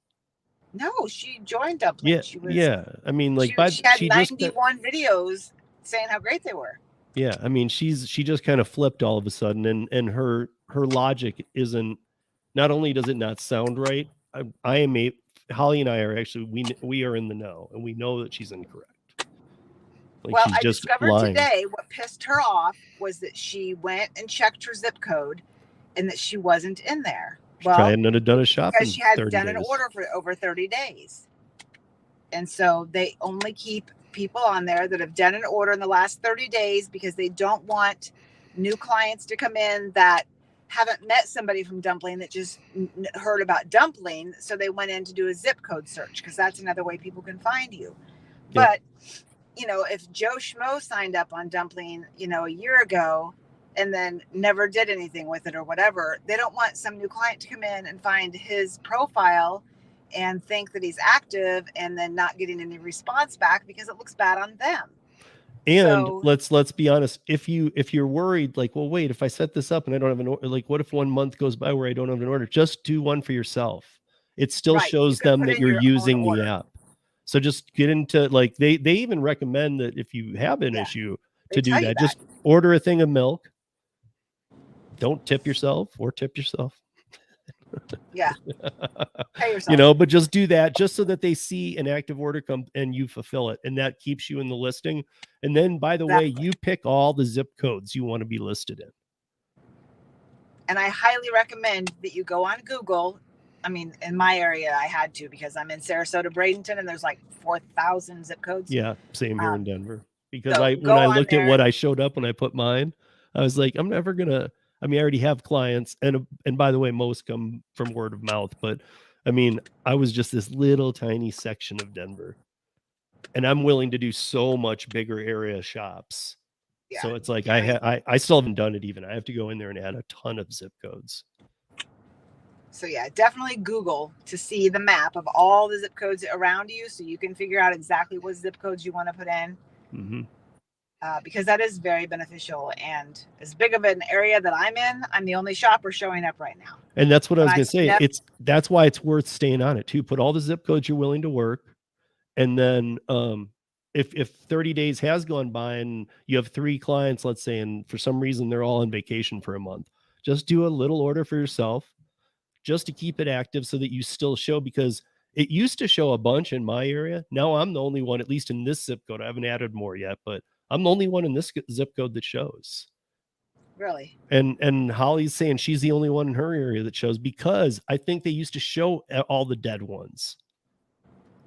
No, she joined Dumpling. Yeah, yeah. I mean, like, she had she just 91 videos saying how great they were. yeah. I mean, she just kind of flipped all of a sudden, and her logic isn't. Not only does it not sound right, I am a Holly and I are actually we are in the know, and we know that she's incorrect. Like, Well, she's I just discovered lying. today what pissed her off was that she went and checked her zip code and that she wasn't in there. She probably hadn't done a shop because in she had 30 done days. an order for over 30 days. And so they only keep people on there that have done an order in the last 30 days because they don't want new clients to come in that haven't met somebody from Dumpling that just heard about Dumpling. So they went in to do a zip code search because that's another way people can find you. Yep. But, you know, if Joe Schmo signed up on Dumpling, you know, a year ago and then never did anything with it or whatever, they don't want some new client to come in and find his profile and think that he's active and then not getting any response back because it looks bad on them. And so, let's be honest, if you're worried, like, well, wait, if I set this up and I don't have an order, like, what if 1 month goes by where I don't have an order? Just do one for yourself. It still shows them that you're using the app. So just get into, like, they even recommend that if you have an issue to do that, just order a thing of milk. Don't tip yourself or tip yourself. Yeah. Pay yourself. You know, but just do that just so that they see an active order come and you fulfill it. And that keeps you in the listing. And then, by the way, you pick all the zip codes you want to be listed in. And I highly recommend that you go on Google. I mean, in my area, I had to because I'm in Sarasota, Bradenton, and there's like 4,000 zip codes. Yeah, same here in Denver. Because when I looked at what I showed up when I put mine, I was like, I'm never gonna. I mean, I already have clients, and by the way, most come from word of mouth. But I mean, I was just this little tiny section of Denver, and I'm willing to do so much bigger area shops. Yeah. So it's like I still haven't done it even. I have to go in there and add a ton of zip codes. So yeah, definitely Google to see the map of all the zip codes around you so you can figure out exactly what zip codes you want to put in. Mm-hmm. Because that is very beneficial. And as big of an area that I'm in, I'm the only shopper showing up right now. And that's what I was going to say. That's why it's worth staying on it too. Put all the zip codes you're willing to work. And then if 30 days has gone by and you have 3 clients, let's say, and for some reason they're all on vacation for a month, just do a little order for yourself just to keep it active so that you still show, because it used to show a bunch in my area. Now I'm the only one, at least in this zip code. I haven't added more yet, but I'm the only one in this zip code that shows. Really? And Holly's saying she's the only one in her area that shows, because I think they used to show all the dead ones.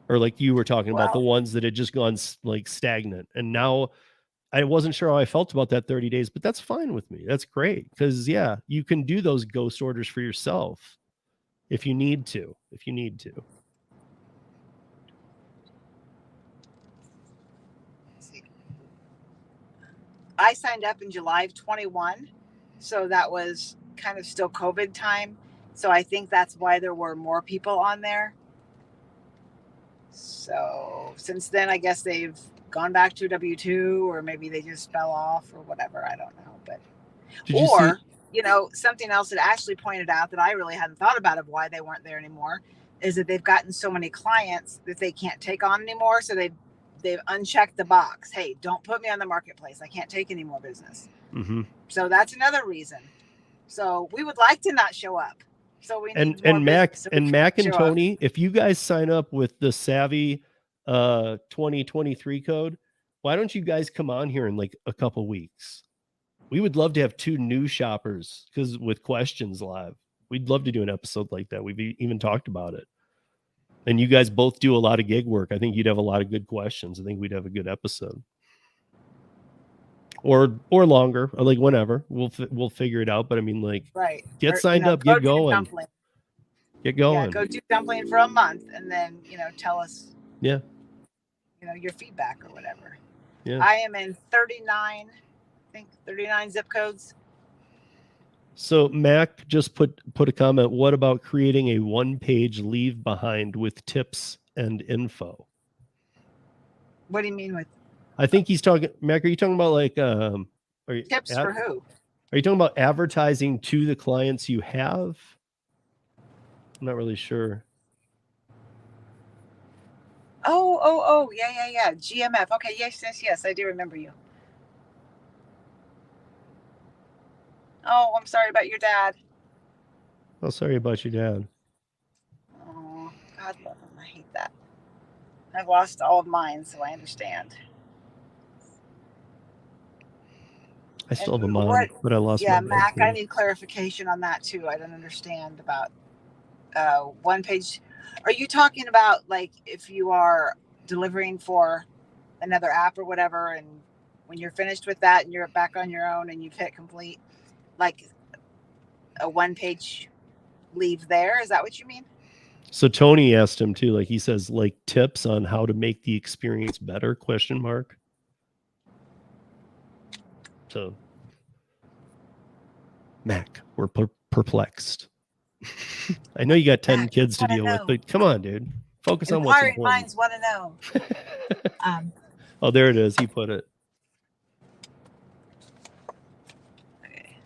Or like you were talking about, the ones that had just gone like stagnant. And now I wasn't sure how I felt about that 30 days, but that's fine with me. That's great. Because yeah, you can do those ghost orders for yourself if you need to. I signed up in July of 21. So that was kind of still COVID time. So I think that's why there were more people on there. So since then, I guess they've gone back to W-2, or maybe they just fell off or whatever. I don't know. But you know, something else that Ashley pointed out that I really hadn't thought about of why they weren't there anymore is that they've gotten so many clients that they can't take on anymore. So they've unchecked the box. Hey, don't put me on the marketplace. I can't take any more business. Mm-hmm. So that's another reason. So we would like to not show up. So we need and Mac and Tony, if you guys sign up with the Savvy 2023 code, why don't you guys come on here in like a couple weeks? We would love to have 2 new shoppers, because with questions live, we'd love to do an episode like that. We've even talked about it. And you guys both do a lot of gig work. I think you'd have a lot of good questions. I think we'd have a good episode. Or longer, or like whenever we'll figure it out. But I mean, like, get signed up, get going. Get going. Yeah, go do Dumpling for a month, and then tell us. Yeah. Your feedback or whatever. Yeah. I am in 39 zip codes. So Mac just put a comment. What about creating a 1-page leave behind with tips and info? What do you mean with? I think he's talking. Mac, are you talking about like tips for who? Are you talking about advertising to the clients you have? I'm not really sure. Oh, yeah. GMF. Okay, yes. I do remember you. Oh, I'm sorry about your dad. Oh, sorry about your dad. Oh, God love him. I hate that. I've lost all of mine, so I understand. I still have a And mom, but I lost my yeah, dad Mac, too. I need clarification on that too. I don't understand about one page. Are you talking about like if you are delivering for another app or whatever, and when you're finished with that and you're back on your own and you've hit complete, like a one page leave there? Is that what you mean? So Tony asked him too, like he says, like tips on how to make the experience better, question mark. So Mac, we're perplexed. I know you got 10 Mac, kids to want to deal with, know. but come on, dude. Focus on what's Inquiring important. minds want to know. Oh, there it is. He put it. Okay.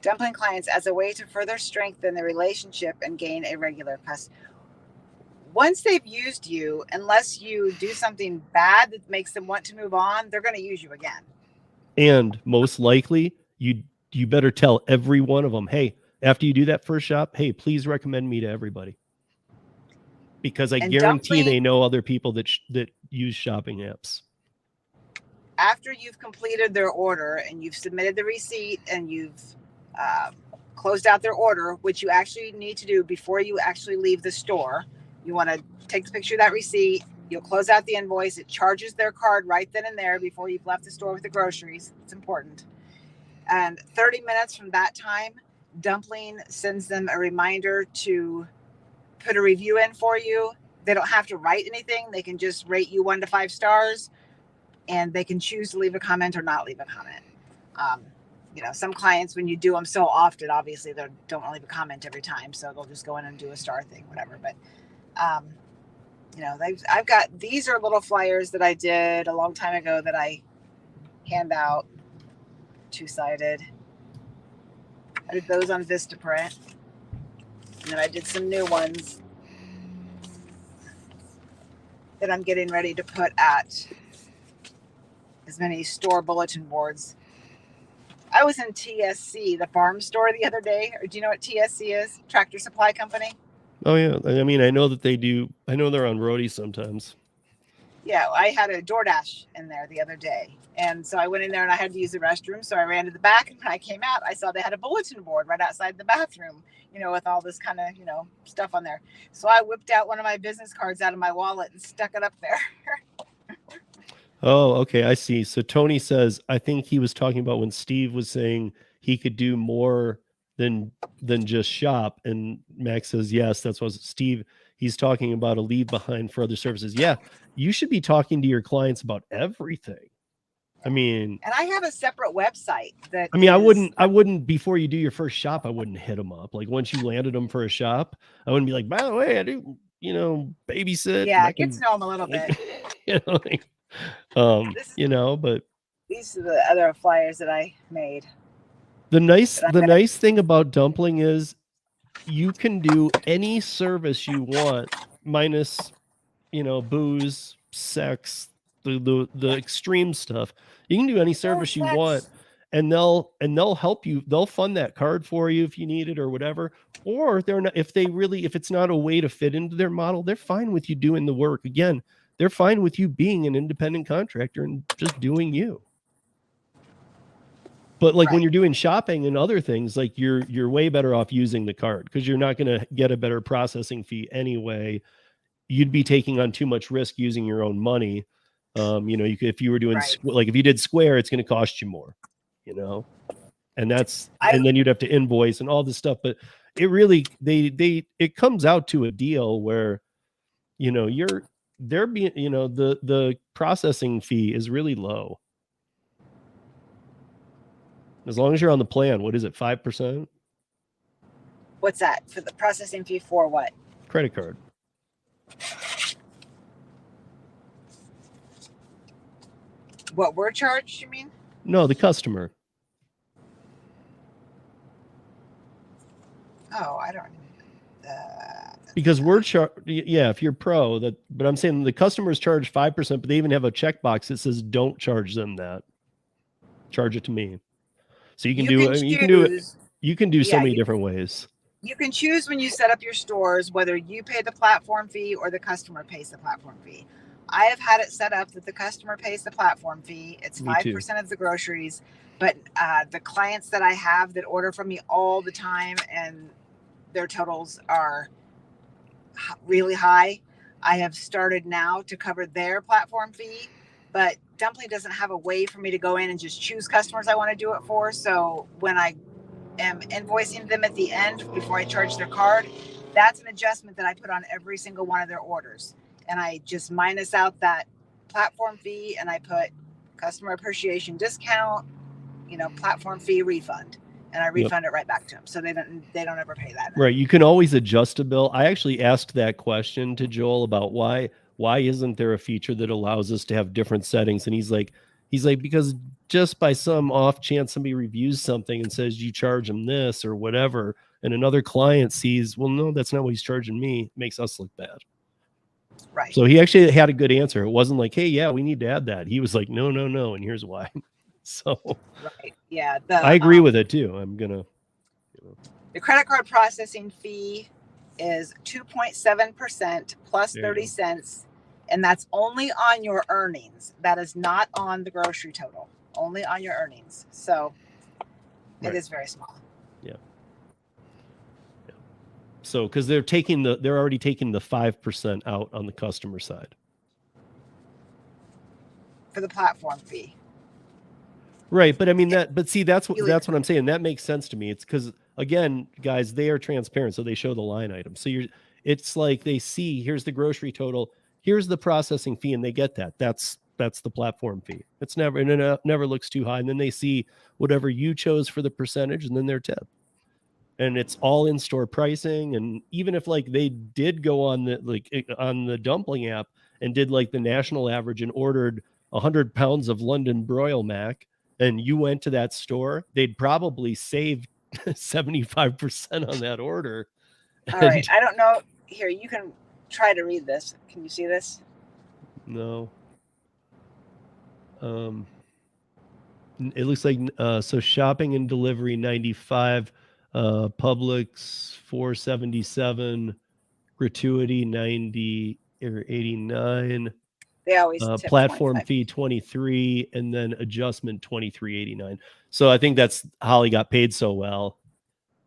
Dumpling clients as a way to further strengthen the relationship and gain a regular customer. Once they've used you, unless you do something bad that makes them want to move on, they're going to use you again. And most likely, you better tell every one of them, hey, after you do that first shop, hey, please recommend me to everybody. Because I guarantee they know other people that use shopping apps. After you've completed their order and you've submitted the receipt and you've closed out their order, which you actually need to do before you actually leave the store, you want to take the picture of that receipt. You'll close out the invoice. It charges their card right then and there before you've left the store with the groceries. It's important. And 30 minutes from that time, Dumpling sends them a reminder to put a review in for you. They don't have to write anything. They can just rate you 1 to 5 stars, and they can choose to leave a comment or not leave a comment. Some clients, when you do them so often, obviously they don't leave a comment every time, so they'll just go in and do a star thing, whatever. But I've got, these are little flyers that I did a long time ago that I hand out, 2-sided. I did those on Vistaprint, and then I did some new ones that I'm getting ready to put at as many store bulletin boards. I was in TSC, the farm store, the other day. Do you know what TSC is? Tractor Supply Company. Oh yeah, I mean, I know that they do. I know they're on Rodeo sometimes. Yeah, I had a DoorDash in there the other day, and so I went in there and I had to use the restroom. So I ran to the back, and when I came out, I saw they had a bulletin board right outside the bathroom, with all this kind of stuff on there. So I whipped out one of my business cards out of my wallet and stuck it up there. Oh, okay, I see. So Tony says, I think he was talking about when Steve was saying he could do more than just shop, and Max says, yes, that's what Steve. He's talking about a leave behind for other services. Yeah, you should be talking to your clients about everything. I mean, and I have a separate website that. I mean, I wouldn't before you do your first shop, I wouldn't hit them up. Like once you landed them for a shop, I wouldn't be like, by the way, I do, babysit. Yeah, get to know them a little bit. But these are the other flyers that I made. The nice thing about Dumpling is you can do any service you want, minus, booze, sex, the extreme stuff. You can do any service you want, and they'll help you. They'll fund that card for you if you need it or whatever. Or they're not, if it's not a way to fit into their model, they're fine with you doing the work. Again, they're fine with you being an independent contractor and just doing you. But like when you're doing shopping and other things, like you're way better off using the card because you're not going to get a better processing fee anyway. You'd be taking on too much risk using your own money. If you were doing like if you did Square, it's going to cost you more, and then you'd have to invoice and all this stuff. But it really it comes out to a deal where they're being the processing fee is really low. As long as you're on the plan, what is it, 5%? What's that? For the processing fee for what? Credit card. What we're charged, you mean? No, the customer. Oh, I don't. Because we're if you're pro, but I'm saying the customers charge 5%, but they even have a checkbox that says don't charge them that. Charge it to me. So you can do. I mean, you can do it. You can do so many different ways. You can choose when you set up your stores whether you pay the platform fee or the customer pays the platform fee. I have had it set up that the customer pays the platform fee. It's 5% of the groceries, but the clients that I have that order from me all the time and their totals are really high, I have started now to cover their platform fee, but Dumpling doesn't have a way for me to go in and just choose customers I want to do it for. So when I am invoicing them at the end before I charge their card, that's an adjustment that I put on every single one of their orders. And I just minus out that platform fee and I put customer appreciation discount, platform fee refund. And I refund it right back to them. So they don't ever pay that. Right. You can always adjust a bill. I actually asked that question to Joel about why isn't there a feature that allows us to have different settings? And he's like, because just by some off chance somebody reviews something and says you charge them this or whatever, and another client sees, well, no, that's not what he's charging me, it makes us look bad. Right. So he actually had a good answer. It wasn't like, hey, yeah, we need to add that. He was like, no, and here's why. So right. Yeah. I agree with it too. I'm gonna. The credit card processing fee is 2.7% plus 30 cents. And that's only on your earnings. That is not on the grocery total, only on your earnings. So it is very small. Yeah. So, because they're already taking the 5% out on the customer side. For the platform fee. Right. But I mean that's what I'm saying. That makes sense to me. It's because, again, guys, they are transparent. So they show the line item. So it's like they see, here's the grocery total, here's the processing fee, and they get that. That's the platform fee. It never looks too high. And then they see whatever you chose for the percentage and then their tip. And it's all in-store pricing. And even if like they did go on the Dumpling app and did like the national average and ordered 100 pounds of London broil mac, and you went to that store, they'd probably save 75% on that order. All right. I don't know. Here, you can try to read this. Can you see this? No. It looks like so shopping and delivery 95, Publix 477, gratuity 90 or 89. They always platform fee 23, and then adjustment 23.89. So I think that's Holly got paid so well,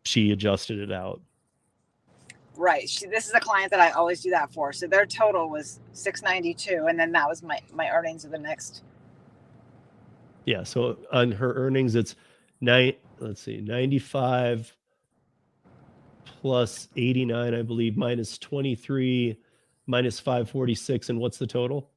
she adjusted it out. Right. This is a client that I always do that for. So their total was $692, and then that was my earnings of the next. Yeah. So on her earnings, it's 95 plus 89, I believe, minus 23, minus 546, and what's the total?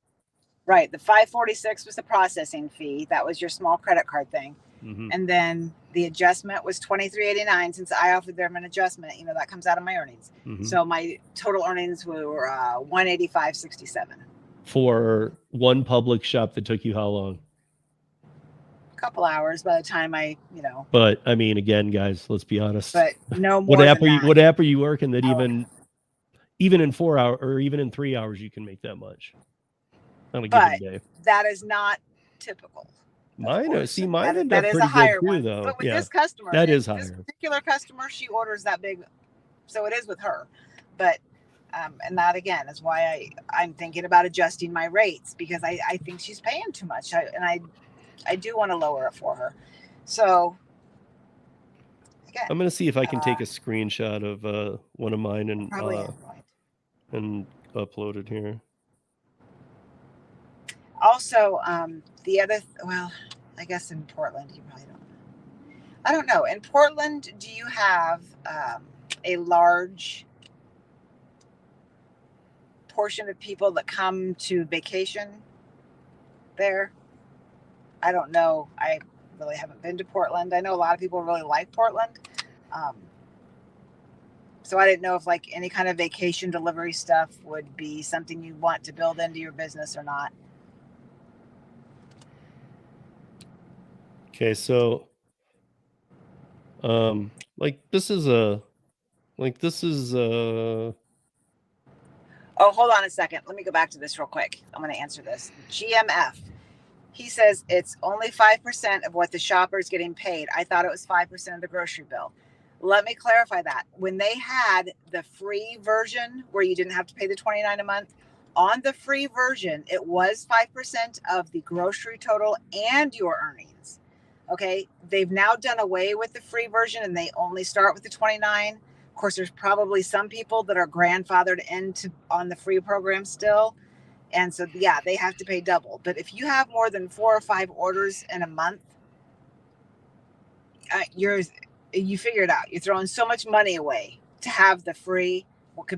Right. The 546 was the processing fee. That was your small credit card thing. Mm-hmm. And then the adjustment was $23.89. Since I offered them an adjustment, that comes out of my earnings. Mm-hmm. So my total earnings were $185.67. For one Publix shop that took you how long? A couple hours by the time But I mean, again, guys, let's be honest. But no more. What app are you working that even in 4 hours or even in 3 hours you can make that much on a given day? That is not typical. Mine end up that is pretty a higher good too, one. though. But with this customer, that is higher. This particular customer, she orders that big, so it is with her. But and that again is why I'm thinking about adjusting my rates, because I think she's paying too much, and I do want to lower it for her. So again, I'm going to see if I can take a screenshot of one of mine and upload it here. Also, the other, I guess in Portland, you probably don't. I don't know. In Portland, do you have a large portion of people that come to vacation there? I don't know. I really haven't been to Portland. I know a lot of people really like Portland. So I didn't know if like any kind of vacation delivery stuff would be something you want to build into your business or not. Okay, so like this is Like this is Oh, hold on a second. Let me go back to this real quick. I'm going to answer this. GMF. He says it's only 5% of what the shopper is getting paid. I thought it was 5% of the grocery bill. Let me clarify that. When they had the free version where you didn't have to pay the $29 a month, on the free version, it was 5% of the grocery total and your earnings. Okay. They've now done away with the free version and they only start with the 29. Of course, there's probably some people that are grandfathered into on the free program still. And so, yeah, they have to pay double. But if you have more than 4 or 5 orders in a month, you figure it out. You're throwing so much money away to have the free,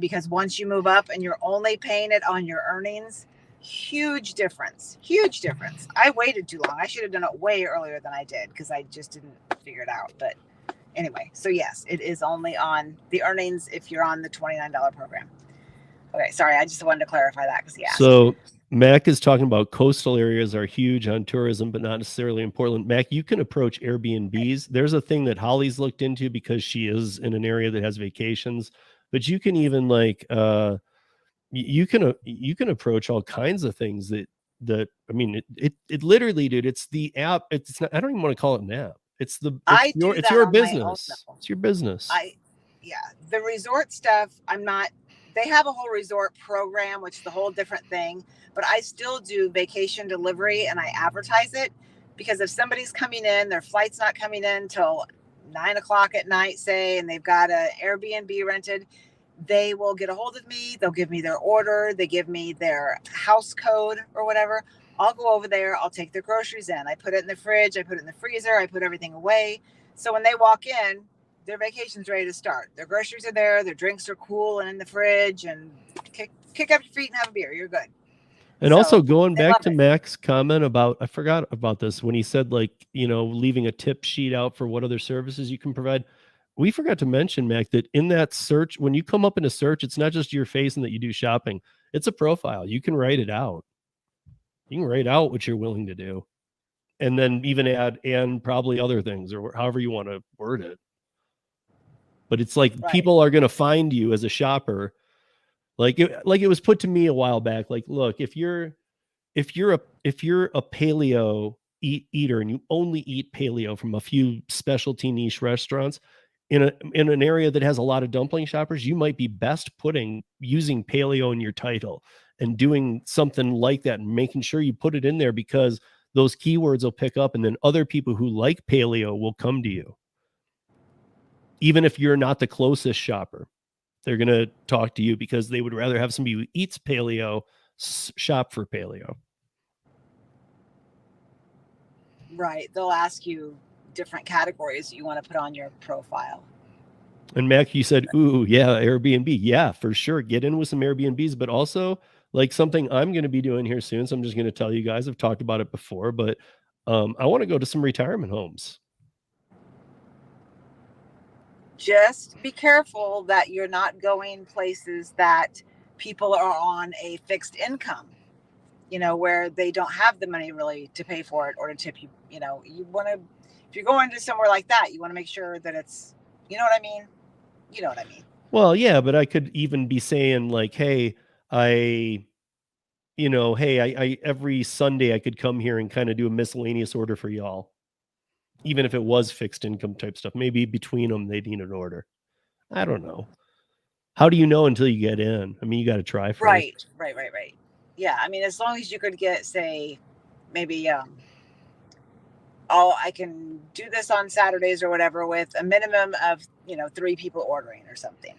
because once you move up and you're only paying it on your earnings, huge difference. Huge difference. I waited too long. I should have done it way earlier than I did because I just didn't figure it out. But anyway, so yes, it is only on the earnings if you're on the $29 program. Okay, sorry, I just wanted to clarify that because he asked. So Mac is talking about coastal areas are huge on tourism, but not necessarily in Portland. Mac, you can approach Airbnbs. There's a thing that Holly's looked into because she is in an area that has vacations, but you can even like you can approach all kinds of things that I mean it literally, dude, it's the app. It's not, I don't even want to call it an app. It's your business. It's your business. The resort stuff, they have a whole resort program, which is a whole different thing, but I still do vacation delivery and I advertise it because if somebody's coming in, their flight's not coming in till 9:00 at night, say, and they've got an Airbnb rented, they will get a hold of me. They'll give me their order. They give me their house code or whatever. I'll go over there. I'll take their groceries in. I put it in the fridge. I put it in the freezer. I put everything away. So when they walk in, their vacation's ready to start. Their groceries are there. Their drinks are cool and in the fridge, and kick up your feet and have a beer. You're good. And so, also going back to Mac's comment about, I forgot about this when he said, like, leaving a tip sheet out for what other services you can provide. We forgot to mention, Mac, that in that search, when you come up in a search, it's not just your face and that you do shopping. It's a profile. You can write it out. You can write out what you're willing to do. And then even add, and probably other things, or however you want to word it. But it's like people are going to find you as a shopper. Like it was put to me a while back. Like, look, if you're a paleo eater and you only eat paleo from a few specialty niche restaurants in an area that has a lot of dumpling shoppers, you might be best using paleo in your title and doing something like that and making sure you put it in there because those keywords will pick up and then other people who like paleo will come to you. Even if you're not the closest shopper, they're going to talk to you because they would rather have somebody who eats paleo shop for paleo. Right. They'll ask you different categories you want to put on your profile. And Mac, you said, ooh, yeah, Airbnb. Yeah, for sure. Get in with some Airbnbs, but also like something I'm going to be doing here soon. So I'm just going to tell you guys, I've talked about it before, but I want to go to some retirement homes. Just be careful that you're not going places that people are on a fixed income, where they don't have the money really to pay for it or to tip you. You want to, if you're going to somewhere like that, you want to make sure that it's, you know what I mean? You know what I mean? Well, yeah, but I could even be saying like, hey, I every Sunday I could come here and kind of do a miscellaneous order for y'all. Even if it was fixed income type stuff, maybe between them, they need an order. I don't know. How do you know until you get in? I mean, you got to try first. Right. Yeah. I mean, as long as you could get, say, maybe, I can do this on Saturdays or whatever with a minimum of, 3 people ordering or something.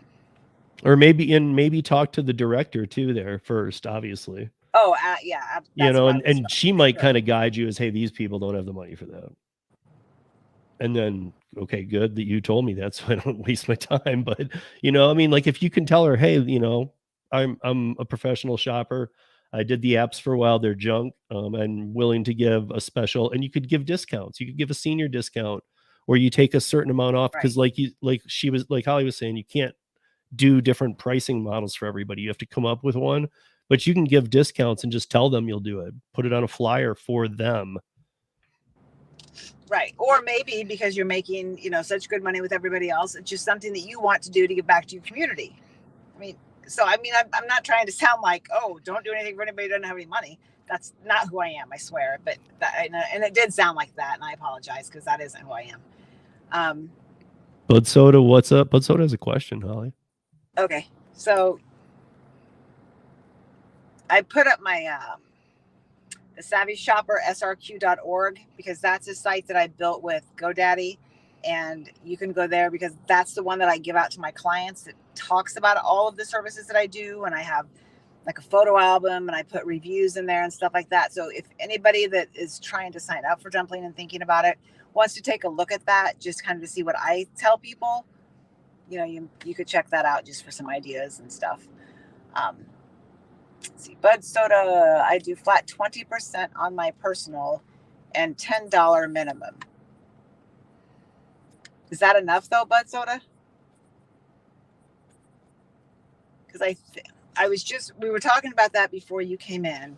Or maybe talk to the director too there first, obviously. Oh, yeah. And she might kind of guide you as, hey, these people don't have the money for that. And then, okay, good that you told me that so I don't waste my time. But, I mean, like if you can tell her, hey, I'm a professional shopper. I did the apps for a while. They're junk. I'm willing to give a special, and you could give discounts. You could give a senior discount or you take a certain amount off. Cause like Holly was saying, you can't do different pricing models for everybody. You have to come up with one, but you can give discounts and just tell them you'll do it. Put it on a flyer for them. Right. Or maybe because you're making, such good money with everybody else, it's just something that you want to do to give back to your community. I'm not trying to sound like, oh, don't do anything for anybody who doesn't have any money. That's not who I am, I swear. But and it did sound like that, and I apologize because that isn't who I am. Bud Soda, what's up? Bud Soda has a question, Holly. Okay, so I put up my the Savvy Shopper SRQ.org because that's a site that I built with GoDaddy, and you can go there because that's the one that I give out to my clients. It talks about all of the services that I do, and I have like a photo album, and I put reviews in there and stuff like that. So if anybody that is trying to sign up for Dumpling and thinking about it wants to take a look at that, just kind of to see what I tell people, you could check that out just for some ideas and stuff. Let's see, Bud Soda, I do flat 20% on my personal and $10 minimum. Is that enough though, Bud Soda? Because we were talking about that before you came in,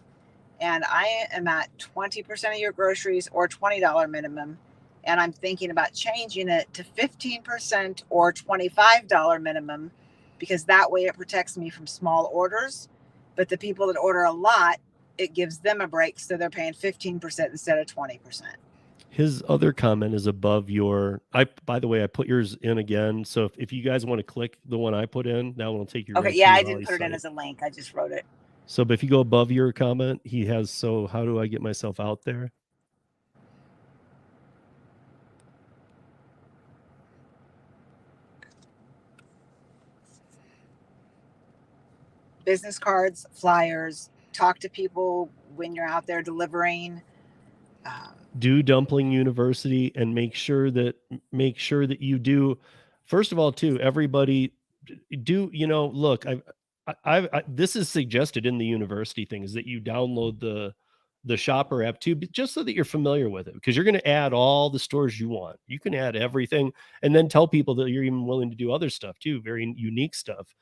and I am at 20% of your groceries or $20 minimum, and I'm thinking about changing it to 15% or $25 minimum, because that way it protects me from small orders. But the people that order a lot, it gives them a break, so they're paying 15% instead of 20%. His other comment is above your. By the way, I put yours in again. So if you guys want to click the one I put in, that one will take you. Okay, right yeah, to I didn't put it in as a link. I just wrote it. So, but if you go above your comment, he has. So how do I get myself out there? Business cards, flyers, talk to people when you're out there delivering. Do Dumpling University and make sure that you do. First of all, too, everybody do, look, I this is suggested in the university thing, is that you download the shopper app too, just so that you're familiar with it, because you're going to add all the stores you want. You can add everything, and then tell people that you're even willing to do other stuff too, very unique stuff.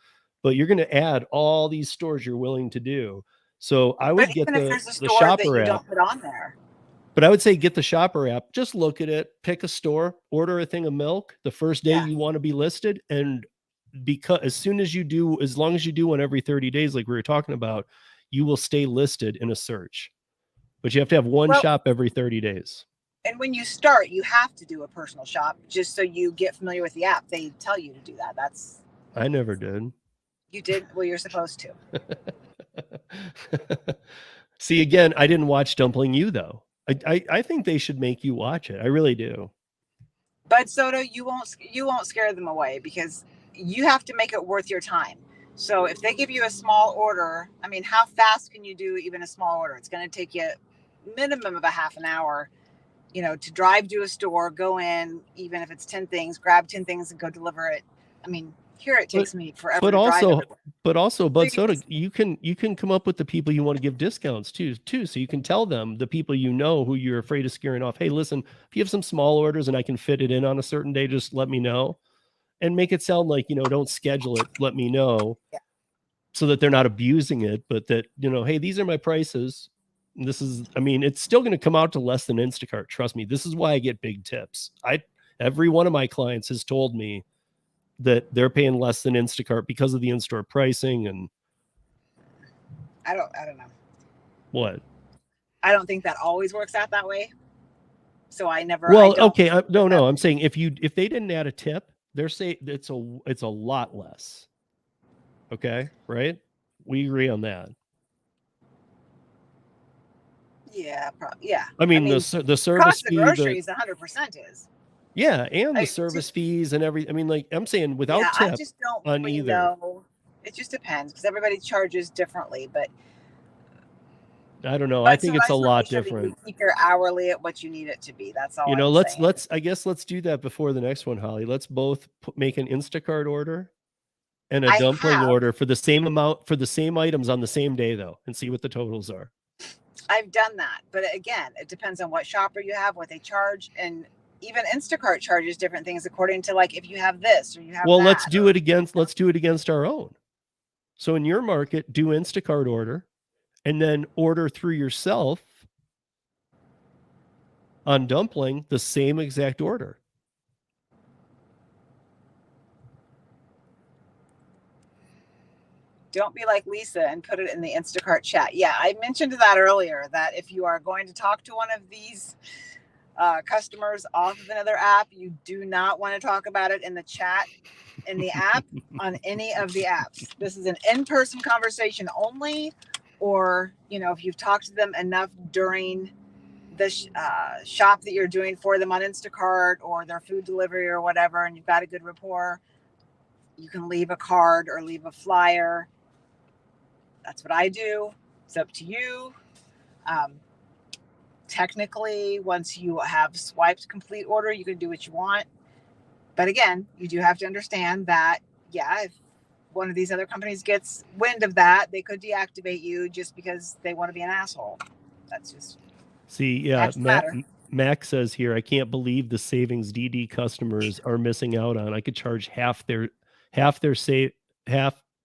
But you're going to add all these stores you're willing to do. So I would get the shopper app. Don't put on there. But I would say get the shopper app, just look at it, pick a store, order a thing of milk the first day you want to be listed. And because as long as you do one every 30 days, like we were talking about, you will stay listed in a search. But you have to have one shop every 30 days. And when you start, you have to do a personal shop just so you get familiar with the app. They tell you to do that. I never did. You did? Well, you're supposed to. See, again, I didn't watch Dumpling You, though. I think they should make you watch it. I really do. Bud Soda, you won't scare them away, because you have to make it worth your time. So if they give you a small order, I mean, how fast can you do even a small order? It's going to take you minimum of a half an hour, to drive to a store, go in, even if it's 10 things, grab 10 things and go deliver it. I mean, here it takes me forever. But also, Bud Soda, you can come up with the people you want to give discounts to, so you can tell them, the people who you're afraid of scaring off, hey, listen, if you have some small orders and I can fit it in on a certain day, just let me know, and make it sound like, don't schedule it, let me know, so that they're not abusing it, but that, hey, these are my prices. It's still going to come out to less than Instacart. Trust me. This is why I get big tips. Every one of my clients has told me that they're paying less than Instacart because of the in-store pricing. And I don't know. What? I don't think that always works out that way. So I never. Okay. No. I'm saying if they didn't add a tip, they're saying it's a lot less. Okay. Right. We agree on that. Yeah. Yeah. The service cost fee, of groceries 100% is. Yeah, and the service fees and everything. I'm saying without tip I just don't on really either. know. It just depends, because everybody charges differently. But I don't know. I think it's a lot different. You keep your hourly at what you need it to be. That's all. Let's do that before the next one, Holly. Let's both make an Instacart order and a Dumpling order for the same amount, for the same items on the same day, though, and see what the totals are. I've done that, but again, it depends on what shopper you have, what they charge, and even Instacart charges different things according to, like, if you have this or you have that. Let's do it against our own. So in your market, do Instacart order and then order through yourself. On Dumpling, the same exact order. Don't be like Lisa and put it in the Instacart chat. Yeah, I mentioned that earlier, that if you are going to talk to one of these customers off of another app, you do not want to talk about it in the chat in the app on any of the apps. This is an in-person conversation only, or, you know, if you've talked to them enough during the shop that you're doing for them on Instacart or their food delivery or whatever, and you've got a good rapport, you can leave a card or leave a flyer. That's what I do. It's up to you. Technically, once you have swiped complete order, you can do what you want. But again, you do have to understand that, yeah, if one of these other companies gets wind of that, they could deactivate you just because they want to be an asshole. That's just... See, yeah, Mac says here, I can't believe the savings DD customers are missing out on. I could charge half,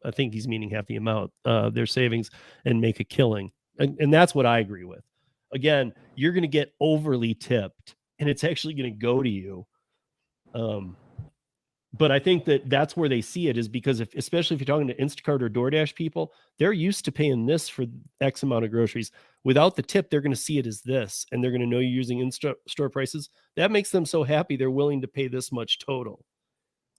I think he's meaning half the amount, their savings, and make a killing. And that's what I agree with. Again, you're going to get overly tipped, and it's actually going to go to you. But I think that's where they see it, is because especially if you're talking to Instacart or DoorDash people, they're used to paying this for X amount of groceries. Without the tip, they're going to see it as this, and they're going to know you're using in-store prices. That makes them so happy they're willing to pay this much total.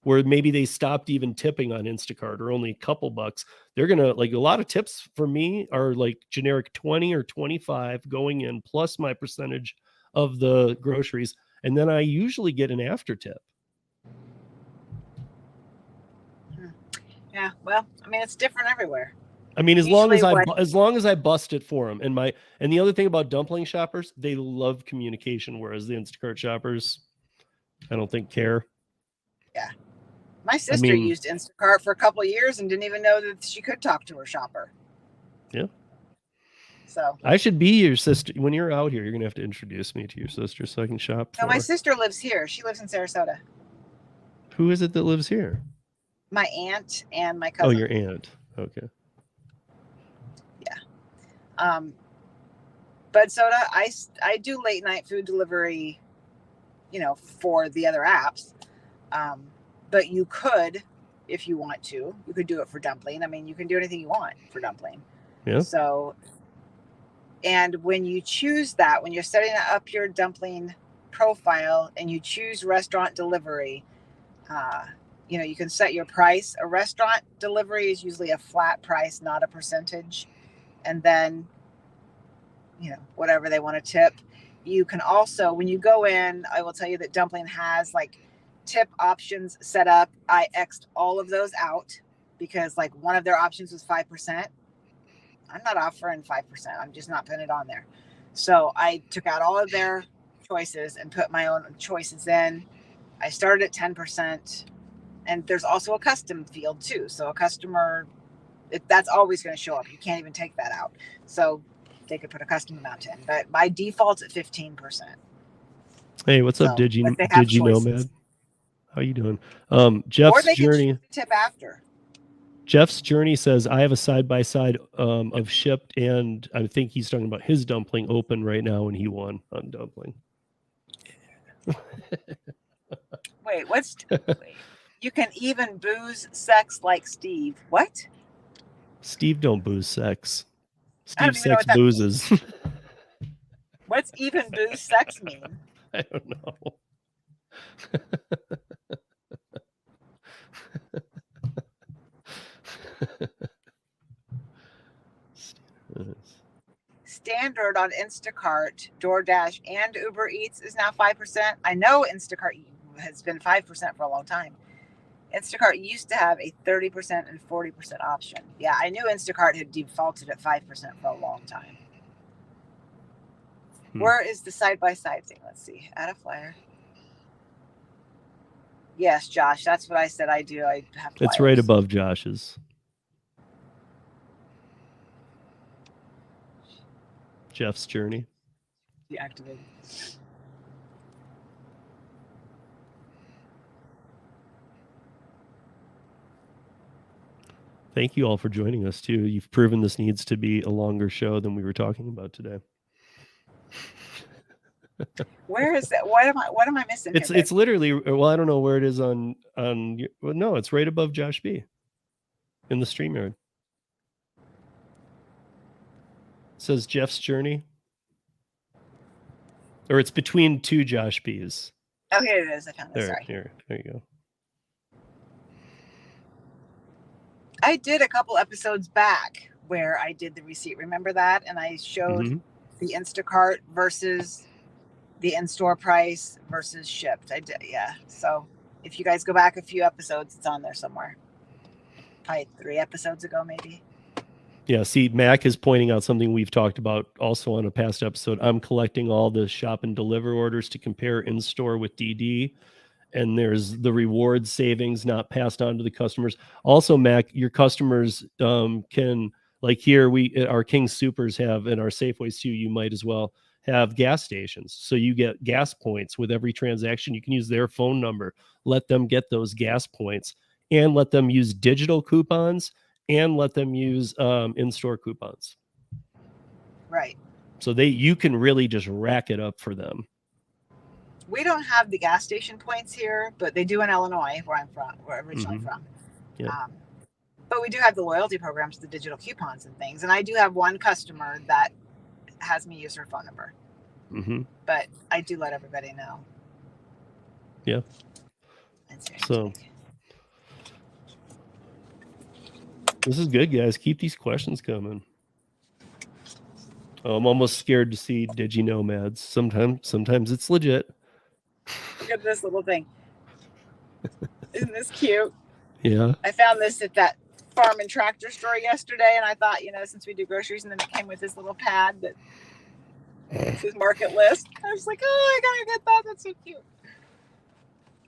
Where maybe they stopped even tipping on Instacart, or only a couple bucks. They're going to, like, a lot of tips for me are like generic 20 or 25 going in, plus my percentage of the groceries. And then I usually get an after tip. Yeah, well, I mean, it's different everywhere. I mean, as long as I bust it for them. And the other thing about Dumpling shoppers, they love communication, whereas the Instacart shoppers, I don't think care. Yeah. My sister used Instacart for a couple of years and didn't even know that she could talk to her shopper. Yeah. So I should be your sister. When you're out here, you're going to have to introduce me to your sister so I can shop for her. My sister lives here. She lives in Sarasota. Who is it that lives here? My aunt and my cousin. Oh, your aunt. Okay. Yeah. But Soda, I do late night food delivery, you know, for the other apps. But you could, if you want to, you could do it for Dumpling. I mean, you can do anything you want for Dumpling. Yeah. So, and when you choose that, when you're setting up your Dumpling profile and you choose restaurant delivery, you know, you can set your price. A restaurant delivery is usually a flat price, not a percentage. And then, you know, whatever they want to tip. You can also, when you go in, I will tell you that Dumpling has like tip options set up. I X'd all of those out because like one of their options was 5%. I'm not offering 5%. I'm just not putting it on there. So I took out all of their choices and put my own choices in. I started at 10%. And there's also a custom field too. So a customer, that's always going to show up. You can't even take that out. So they could put a custom amount in. But by default, at 15%. Hey, what's up, Digi Nomad? How you doing? Jeff's Journey. Tip after. Jeff's Journey says, I have a side-by-side of Shipt, and I think he's talking about his Dumpling open right now, and he won on Dumpling. Wait, what's... Wait. You can even booze sex like Steve. What? Steve don't booze sex. Steve sex boozes. What's even booze sex mean? I don't know. Standard on Instacart, DoorDash, and Uber Eats is now 5%. I know Instacart has been 5% for a long time. Instacart used to have a 30% and 40% option. Yeah, I knew Instacart had defaulted at 5% for a long time. Where is the side-by-side thing? Let's see. Add a flyer. Yes, Josh, that's what I said I do. I have flyers. It's right above Josh's. Jeff's Journey. Deactivated. Thank you all for joining us, too. You've proven this needs to be a longer show than we were talking about today. Where is that? What am I missing? It's literally, well, I don't know where it is on well, no, it's right above Josh B in the StreamYard. It says Jeff's Journey. Or it's between two Josh B's. Oh, here it is. I found it. Sorry. There you go. I did a couple episodes back where I did the receipt. Remember that? And I showed the Instacart versus the in-store price versus shipped. I did, yeah. So if you guys go back a few episodes, it's on there somewhere. Probably 3 episodes ago, maybe. Yeah, see, Mac is pointing out something we've talked about also on a past episode. I'm collecting all the shop and deliver orders to compare in-store with DD. And there's the reward savings not passed on to the customers. Also, Mac, your customers can, like here, our King Supers have, and our Safeways too, you might as well have gas stations. So you get gas points with every transaction. You can use their phone number, let them get those gas points, and let them use digital coupons, and let them use in-store coupons. Right. So you can really just rack it up for them. We don't have the gas station points here, but they do in Illinois, where I'm from, where I'm originally from. Yeah. But we do have the loyalty programs, the digital coupons and things. And I do have one customer that has me use her phone number. But I do let everybody know. Yeah. So this is good, guys. Keep these questions coming. I'm almost scared to see Digi Nomads. Sometimes it's legit. Look at this little thing. Isn't this cute? Yeah. I found this at that farm and tractor store yesterday, and I thought, since we do groceries, and then it came with this little pad that says market list. I was like, oh, I gotta get that. That's so cute.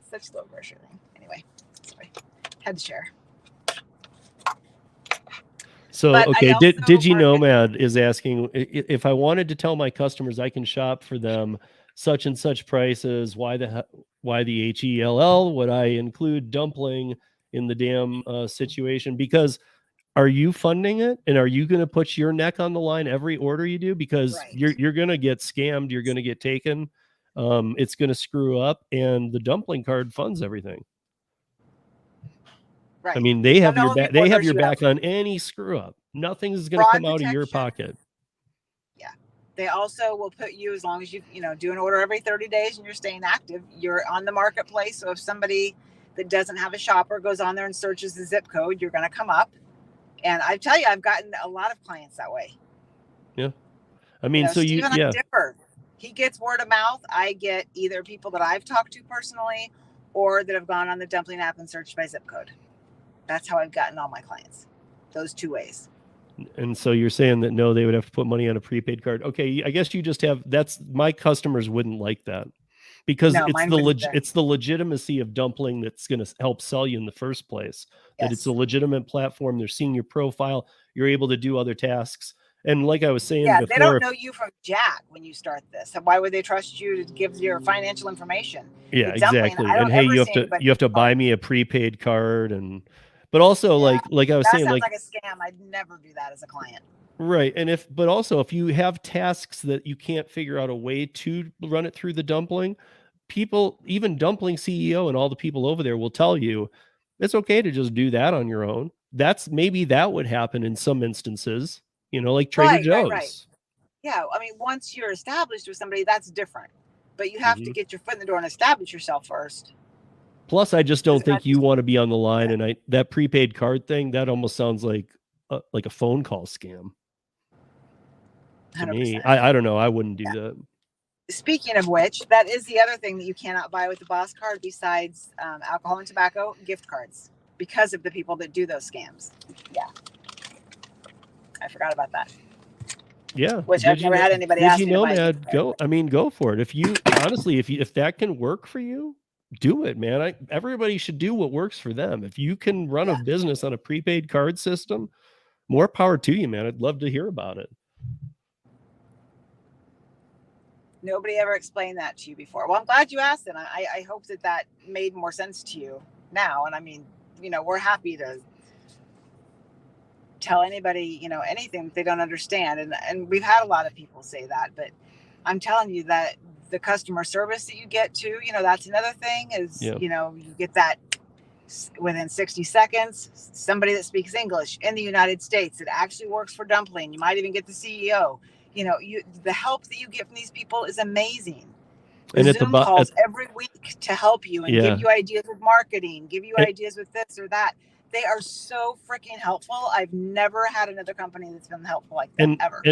Such a little grocery thing. Anyway, sorry. Had to share. So, okay, Digi Nomad is asking if I wanted to tell my customers I can shop for them such and such prices, why the HELL? Would I include Dumpling in the damn situation? Because are you funding it, and are you going to put your neck on the line every order you do? Because you're going to get scammed, you're going to get taken, it's going to screw up, and the Dumpling card funds everything. Right. I mean, they have your back. They have your back on any screw up. Nothing is going to come out of your pocket. Yeah. They also will put you, as long as you do an order every 30 days and you're staying active, you're on the marketplace. So if somebody that doesn't have a shopper goes on there and searches the zip code, you're going to come up. And I tell you, I've gotten a lot of clients that way. Yeah. I mean, so Steve and I differ. He gets word of mouth. I get either people that I've talked to personally or that have gone on the Dumpling app and searched by zip code. That's how I've gotten all my clients. Those 2 ways. And so you're saying that no, they would have to put money on a prepaid card. Okay, I guess you just have, my customers wouldn't like that, because it's the legitimacy of Dumpling that's going to help sell you in the first place. Yes. That it's a legitimate platform. They're seeing your profile. You're able to do other tasks. And like I was saying before, they don't know you from Jack when you start this. Why would they trust you to give your financial information? Yeah, exactly. And hey, you have to buy me a prepaid card, but also like I was saying, sounds like a scam. I'd never do that as a client. Right. And but also if you have tasks that you can't figure out a way to run it through the Dumpling, people, even Dumpling CEO and all the people over there will tell you it's okay to just do that on your own. Maybe that would happen in some instances, like Trader Joe's. Right. Yeah. I mean, once you're established with somebody, that's different. But you have to get your foot in the door and establish yourself first. Plus, I just don't think you want to be on the line. Yeah. And that prepaid card thing, that almost sounds like a phone call scam. To 100%. Me, I don't know. I wouldn't do that. Speaking of which, that is the other thing that you cannot buy with the Boss card besides alcohol and tobacco, gift cards, because of the people that do those scams. Yeah. I forgot about that. Yeah. Which I've never had anybody ask me to buy. Go for it. If that can work for you, do it, man. Everybody should do what works for them. If you can run a business on a prepaid card system, more power to you, man. I'd love to hear about it. Nobody ever explained that to you before. Well, I'm glad you asked it. I hope that made more sense to you now. And I mean, we're happy to tell anybody, anything that they don't understand. And we've had a lot of people say that, but I'm telling you that the customer service that you get too, that's another thing is, Yeah. you get that within 60 seconds, somebody that speaks English in the United States that actually works for Dumpling. You might even get the CEO. The help that you get from these people is amazing. And Zoom calls every week to help you and give you ideas with marketing, give you ideas with this or that. They are so freaking helpful. I've never had another company that's been helpful like that ever.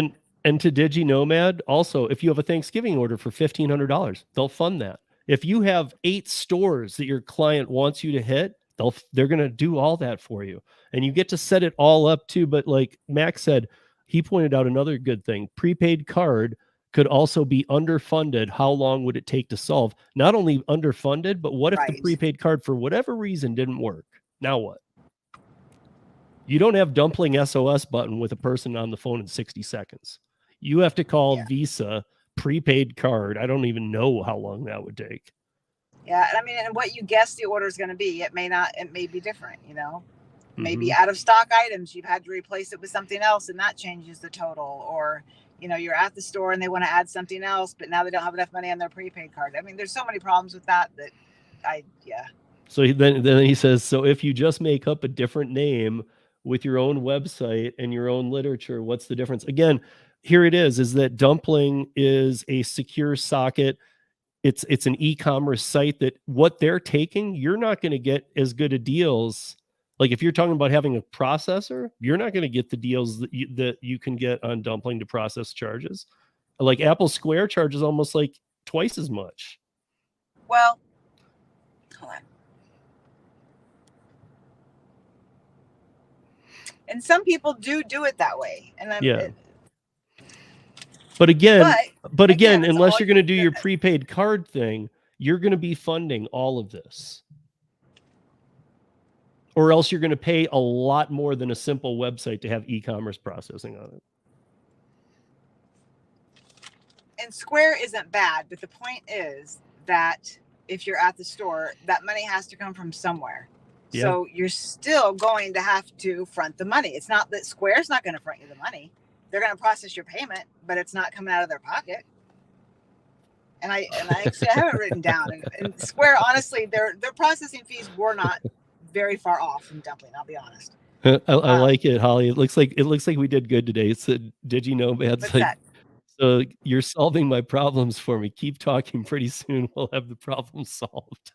And to DigiNomad, also, if you have a Thanksgiving order for $1,500, they'll fund that. If you have 8 stores that your client wants you to hit, they're going to do all that for you. And you get to set it all up too. But like Max said, he pointed out another good thing. Prepaid card could also be underfunded. How long would it take to solve? Not only underfunded, but what if the prepaid card for whatever reason didn't work? Now what? You don't have Dumpling SOS button with a person on the phone in 60 seconds. You have to call Visa, prepaid card. I don't even know how long that would take. Yeah, and I mean, and what you guess the order is going to be, it may be different, Maybe out of stock items, you've had to replace it with something else, and that changes the total. Or, you're at the store and they want to add something else, but now they don't have enough money on their prepaid card. I mean, there's so many problems with that. So then he says, so if you just make up a different name with your own website and your own literature, what's the difference? Again, here it is that Dumpling is a secure socket. It's an e-commerce site that what they're taking, you're not going to get as good of deals. Like if you're talking about having a processor, you're not going to get the deals that you can get on Dumpling to process charges. Like Apple Square charges almost like twice as much. Well, hold on. And some people do it that way. And But again, unless you're going to do your prepaid card thing, you're going to be funding all of this. Or else you're going to pay a lot more than a simple website to have e-commerce processing on it. And Square isn't bad, but the point is that if you're at the store, that money has to come from somewhere. Yeah. So you're still going to have to front the money. It's not that Square's not going to front you the money. They're going to process your payment, but it's not coming out of their pocket. And I actually have it written down. And Square, honestly, their processing fees were not very far off from Dumpling. I'll be honest. I like it, Holly. It looks like we did good today. It's a DigiNomad's like, so you're solving my problems for me. Keep talking. Pretty soon we'll have the problem solved.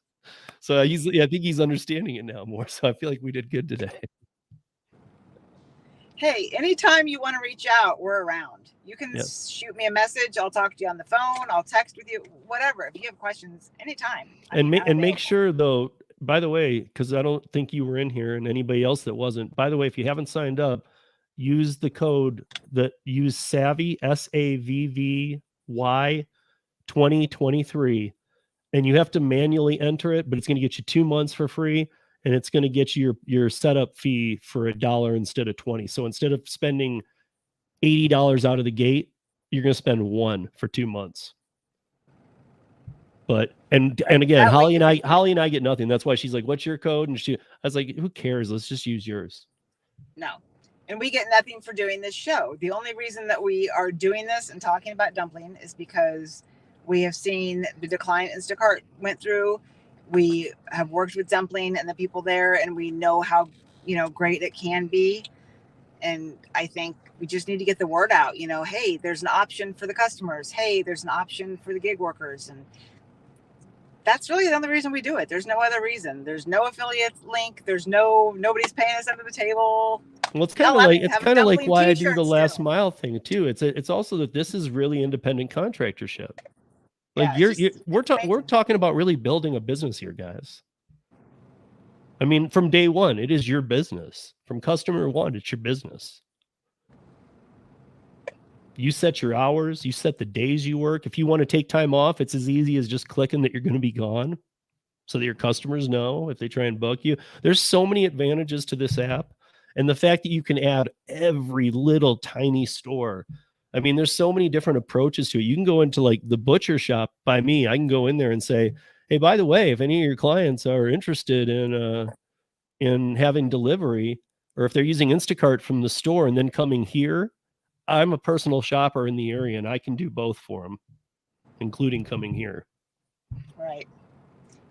So I think he's understanding it now more. So I feel like we did good today. Hey, anytime you want to reach out, we're around. You can shoot me a message. I'll talk to you on the phone. I'll text with you, whatever. If you have questions, anytime. And make sure though, by the way, because I don't think you were in here and anybody else that wasn't, by the way, if you haven't signed up, use the code use Savvy, SAVVY 2023. And you have to manually enter it, but it's going to get you 2 months for free. And it's going to get you your setup fee for $1 instead of $20. So instead of spending $80 out of the gate, you're going to spend $1 for 2 months. But and again, Holly and I get nothing. That's why she's like, "What's your code?" And I was like, "Who cares? Let's just use yours." No, and we get nothing for doing this show. The only reason that we are doing this and talking about Dumpling is because we have seen the decline Instacart went through. We have worked with Dumpling and the people there, and we know how great it can be. And I think we just need to get the word out. Hey, there's an option for the customers. Hey, there's an option for the gig workers, and that's really the only reason we do it. There's no other reason. There's no affiliate link. There's nobody's paying us under the table. Well, it's kind of like why I do the last mile thing too. It's also that this is really independent contractorship. Like we're talking about really building a business here, guys. I mean, from day one, it is your business. From customer one, it's your business. You set your hours, you set the days you work. If you want to take time off, it's as easy as just clicking that you're going to be gone so that your customers know if they try and book you. There's so many advantages to this app. And the fact that you can add every little tiny store. I mean, there's so many different approaches to it. You can go into like the butcher shop by me. I can go in there and say, hey, by the way, if any of your clients are interested in having delivery, or if they're using Instacart from the store and then coming here, I'm a personal shopper in the area and I can do both for them. including coming here. Right.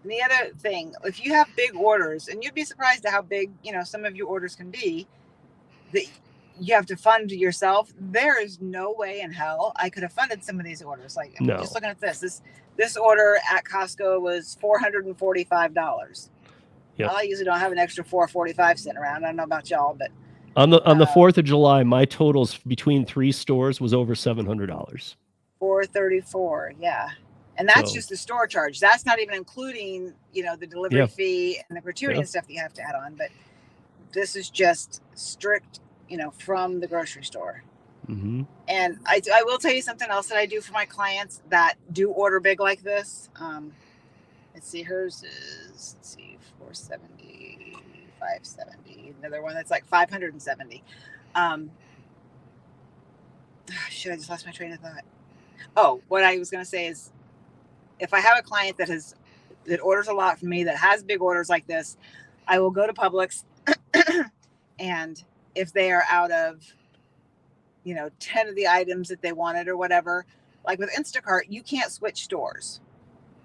And the other thing, if you have big orders, and you'd be surprised at how big, some of your orders can be, that you have to fund yourself. There is no way in hell I could have funded some of these orders. Like, No. just looking at this order at Costco was $445. Yep. Well, I usually don't have an extra $4.45 sitting around. I don't know about y'all, but on the 4th of July, my totals between 3 stores was over $700. $434, yeah. And that's just the store charge. That's not even including, the delivery fee and the gratuity and stuff that you have to add on. But this is just strict, from the grocery store. Mm-hmm. And I will tell you something else that I do for my clients that do order big like this. Let's see, hers is, 470, 570. Another one that's like 570. Shit, I just lost my train of thought. Oh, what I was going to say is, if I have a client that orders a lot from me, that has big orders like this, I will go to Publix, and if they are out of, 10 of the items that they wanted or whatever, like with Instacart, you can't switch stores.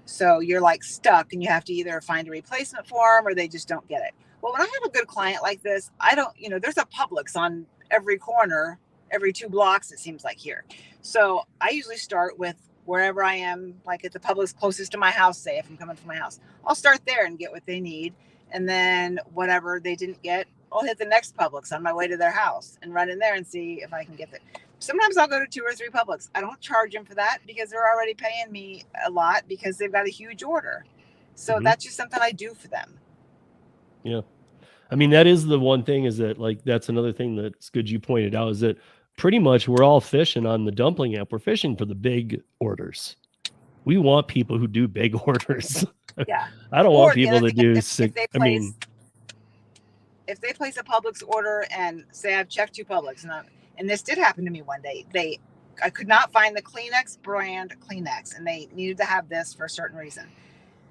So you're like stuck, and you have to either find a replacement for them or they just don't get it. Well, when I have a good client like this, I don't, there's a Publix on every corner, every 2 blocks, it seems like here. So I usually start with wherever I am, like at the Publix closest to my house, say if I'm coming from my house, I'll start there and get what they need. And then whatever they didn't get, I'll hit the next Publix on my way to their house and run in there and see if I can get it. Sometimes I'll go to 2 or 3 Publix. I don't charge them for that because they're already paying me a lot because they've got a huge order. So that's just something I do for them. Yeah. I mean, that is the one thing, is that, like, that's another thing that's good you pointed out, is that pretty much we're all fishing on the Dumpling app. We're fishing for the big orders. We want people who do big orders. Yeah. I don't want people to do if they place a Publix order and say I've checked 2 Publix, and this did happen to me one day. I could not find the Kleenex brand Kleenex, and they needed to have this for a certain reason.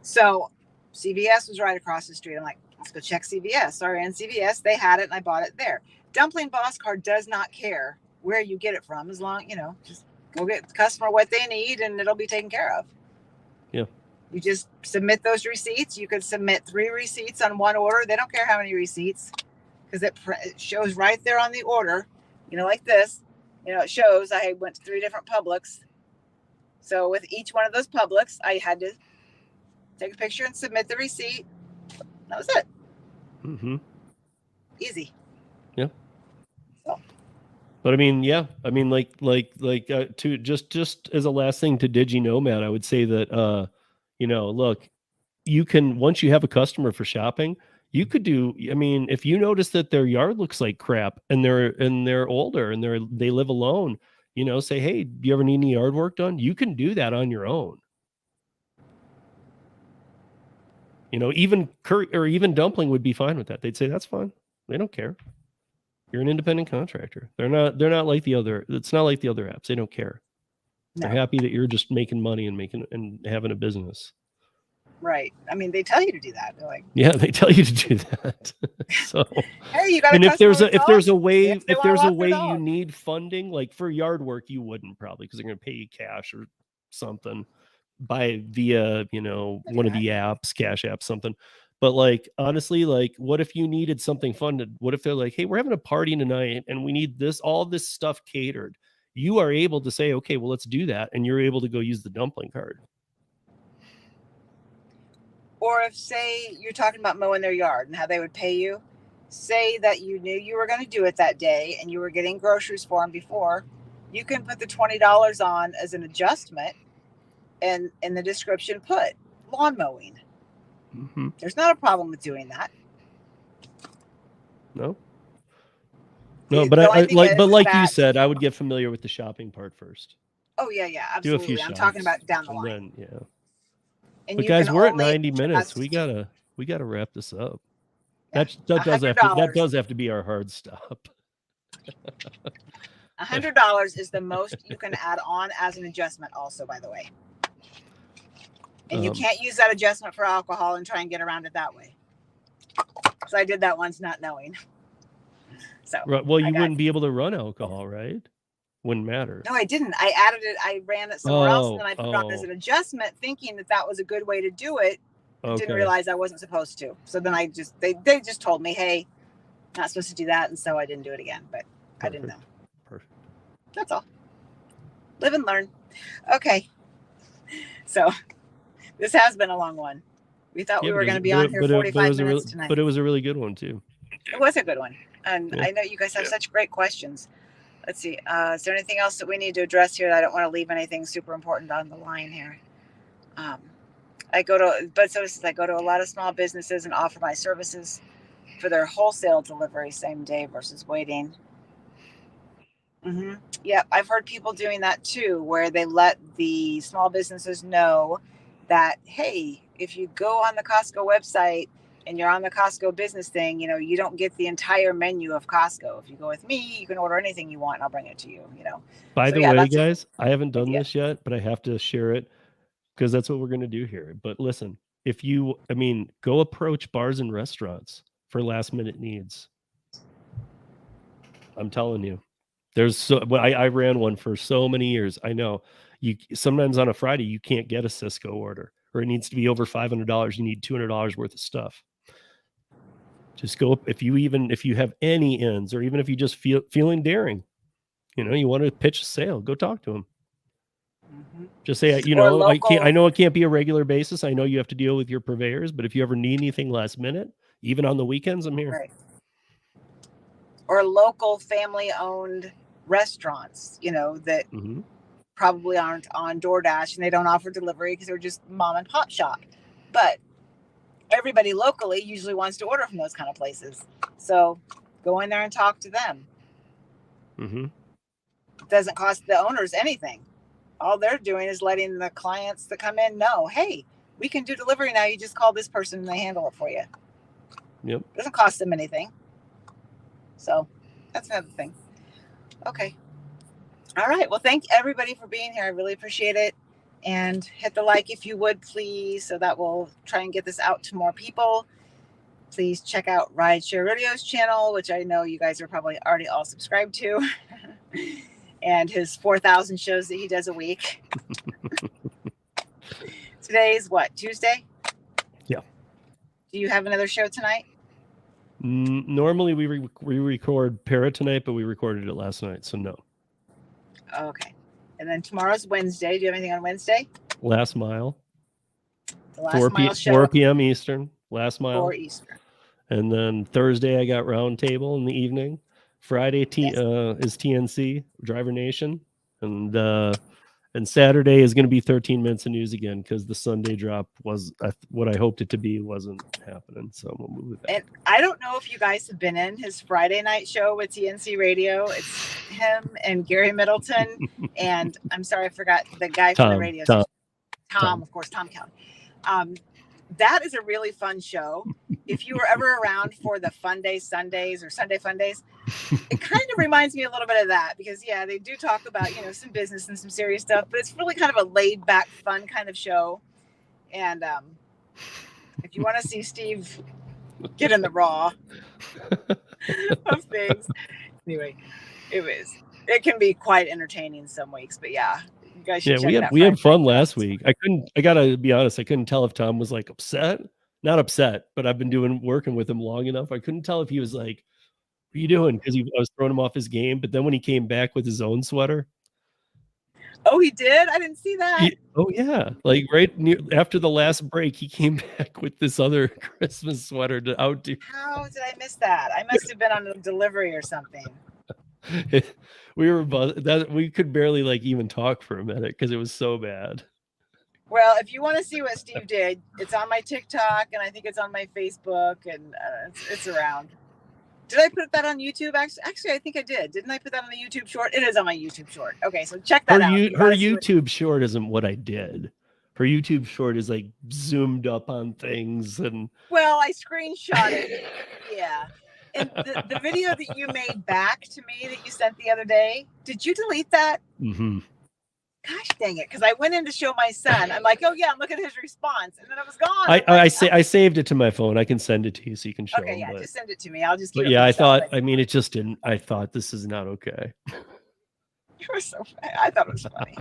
So CVS was right across the street. I'm like, let's go check CVS. So I ran CVS. They had it, and I bought it there. Dumpling Boss Card does not care where you get it from, as long, just go get the customer what they need, and it'll be taken care of. Yeah. You just submit those receipts. You could submit 3 receipts on one order. They don't care how many receipts, because it shows right there on the order, like this. It shows I went to 3 different Publix. So with each one of those Publix, I had to take a picture and submit the receipt. That was it. Mm-hmm. Easy. Yeah. So. But I mean, to just as a last thing to DigiNomad, I would say that, look, you can, once you have a customer for shopping, you could do, if you notice that their yard looks like crap and they're older and they live alone, say, hey, do you ever need any yard work done? You can do that on your own. Even Curry or even Dumpling would be fine with that. They'd say, that's fine. They don't care. You're an independent contractor. They're not like the other. It's not like the other apps. They don't care. No. They're happy that you're just making money and having a business. Right. They tell you to do that. They're like, yeah, they tell you to do that. So, hey, you got. And if there's a way you need funding, like for yard work, you wouldn't probably, because they're going to pay you cash or something via one of the apps, Cash App, something. But like, honestly, like, what if you needed something funded? What if they're like, hey, we're having a party tonight and we need all this stuff catered? You are able to say, okay, well, let's do that. And you're able to go use the Dumpling card. Or if, say, you're talking about mowing their yard and how they would pay you, say that you knew you were going to do it that day and you were getting groceries for them before, you can put the $20 on as an adjustment, and in the description put lawn mowing. Mm-hmm. There's not a problem with doing that. No, but like you said, I would get familiar with the shopping part first. Oh yeah, absolutely. I'm talking about down the line. Then, yeah. But guys, we're at 90 minutes. We gotta wrap this up. Yeah. That does have to be our hard stop. $100 is the most you can add on as an adjustment, also, by the way. And you can't use that adjustment for alcohol and try and get around it that way. So I did that once, not knowing. So well, you wouldn't be able to run alcohol, right? Wouldn't matter. No, I didn't. I added it. I ran it somewhere else, and then I put it on as Oh, an adjustment, thinking that was a good way to do it. Didn't okay. realize I wasn't supposed to. So then they just told me, hey, not supposed to do that, and so I didn't do it again. But I didn't know. Perfect. That's all. Live and learn. Okay. So this has been a long one. We thought we were going to be on here 45 minutes tonight. But it was a really good one too. It was a good one. And Yeah. I know you guys have such great questions. Let's see. Is there anything else that we need to address here? I don't want to leave anything super important on the line here. I go to a lot of small businesses and offer my services for their wholesale delivery same day versus waiting. Yeah, I've heard people doing that too, where they let the small businesses know that, hey, if you go on the Costco website and you're on the Costco business thing, you don't get the entire menu of Costco. If you go with me, you can order anything you want and I'll bring it to you, By the way, guys, I haven't done this yet, but I have to share it because that's what we're going to do here. But listen, go approach bars and restaurants for last minute needs. I'm telling you. I ran one for so many years. I know sometimes on a Friday you can't get a Cisco order, or it needs to be over $500. You need $200 worth of stuff. Just go if you have any ends, or even if you just feeling daring, you want to pitch a sale, go talk to them. Just say, I know it can't be a regular basis. I know you have to deal with your purveyors, but if you ever need anything last minute, even on the weekends, I'm here. Right. Or local family-owned restaurants, that probably aren't on DoorDash and they don't offer delivery because they're just mom and pop shop. But everybody locally usually wants to order from those kind of places. So go in there and talk to them. It doesn't cost the owners anything. All they're doing is letting the clients that come in know, hey, we can do delivery now. You just call this person and they handle it for you. Yep. It doesn't cost them anything. So that's another thing. Okay. All right. Well, thank everybody for being here. I really appreciate it. And hit the like if you would, please, so that we'll try and get this out to more people. Please check out Rideshare Rodeo's channel, which I know you guys are probably already all subscribed to, and his 4,000 shows that he does a week. Today's what, Tuesday? Yeah. Do you have another show tonight? Normally we record Para tonight, but we recorded it last night, so no. Okay. And then tomorrow's Wednesday. Do you have anything on Wednesday? Last Mile. The Last Mile show. 4 p.m. Eastern. Last Mile. 4 Eastern. And then Thursday I got Roundtable in the evening. Friday is TNC, Driver Nation. And Saturday is going to be 13 minutes of news again because the Sunday drop was what I hoped it to be wasn't happening. So we'll move it back. And I don't know if you guys have been in his Friday night show with TNC Radio. It's him and Gary Middleton. And I'm sorry, I forgot the guy from the radio station. Tom, of course, Tom Kelly. That is a really fun show. If you were ever around for the Fun Day Sundays or Sunday Fun Days, it kind of reminds me a little bit of that because, yeah, they do talk about, some business and some serious stuff, but it's really kind of a laid back, fun kind of show. And if you want to see Steve get in the raw of things, anyway, it can be quite entertaining some weeks, but yeah. You guys should check it out. We had fun last week. I gotta be honest, I couldn't tell if Tom was like upset. Not upset, but I've been working with him long enough. I couldn't tell if he was like, what are you doing? Because I was throwing him off his game. But then when he came back with his own sweater. Oh, he did? I didn't see that. Like right after the last break, he came back with this other Christmas sweater to outdo. How did I miss that? I must have been on a delivery or something. We could barely even talk for a minute because it was so bad. Well, if you want to see what Steve did, it's on my TikTok and I think it's on my Facebook and it's around. Did I put that on YouTube? Actually, I think I did. Didn't I put that on the YouTube short? It is on my YouTube short. Okay, so check that out. Her YouTube short isn't what I did. Her YouTube short is zoomed up on things and. Well, I screenshot it. Yeah. And the video that you made back to me that you sent the other day, did you delete that? Mm-hmm. Gosh dang it. Because I went in to show my son. I'm like, oh yeah, look at his response. And then it was gone. I saved it to my phone. I can send it to you so you can show him. Yeah, just send it to me. I'll just keep it. Yeah, I thought, it just didn't. I thought this is not okay. It was so funny. I thought it was funny.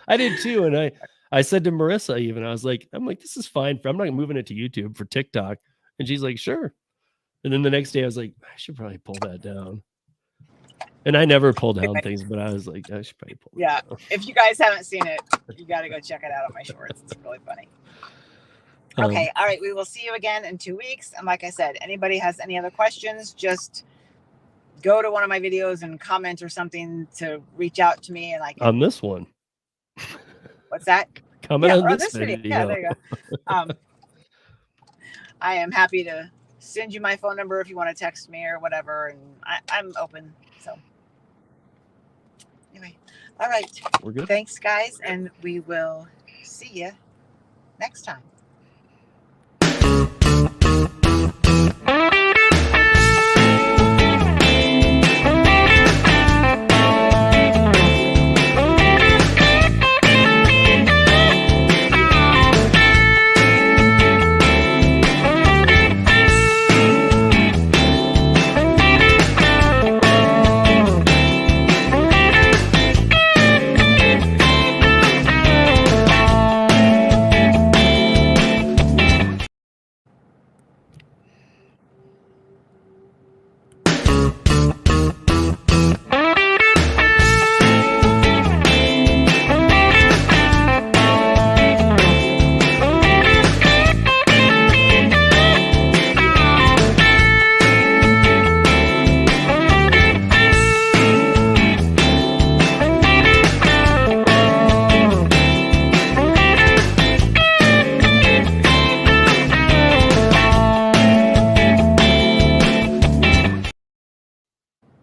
I did too. And I said to Marissa, even, I'm like, this is fine. I'm not moving it to YouTube for TikTok. And she's like, sure. And then the next day I was like, I should probably pull that down. And I never pull down things, but I was like, I should probably pull that down. If you guys haven't seen it, you got to go check it out on my shorts. It's really funny. Okay. All right. We will see you again in 2 weeks. And like I said, anybody has any other questions, just go to one of my videos and comment or something to reach out to me. And I can, on this one. What's that? Comment on this video. Yeah, there you go. I am happy to send you my phone number if you want to text me or whatever. And I'm open. So anyway, all right. We're good. Thanks, guys. And we will see you next time.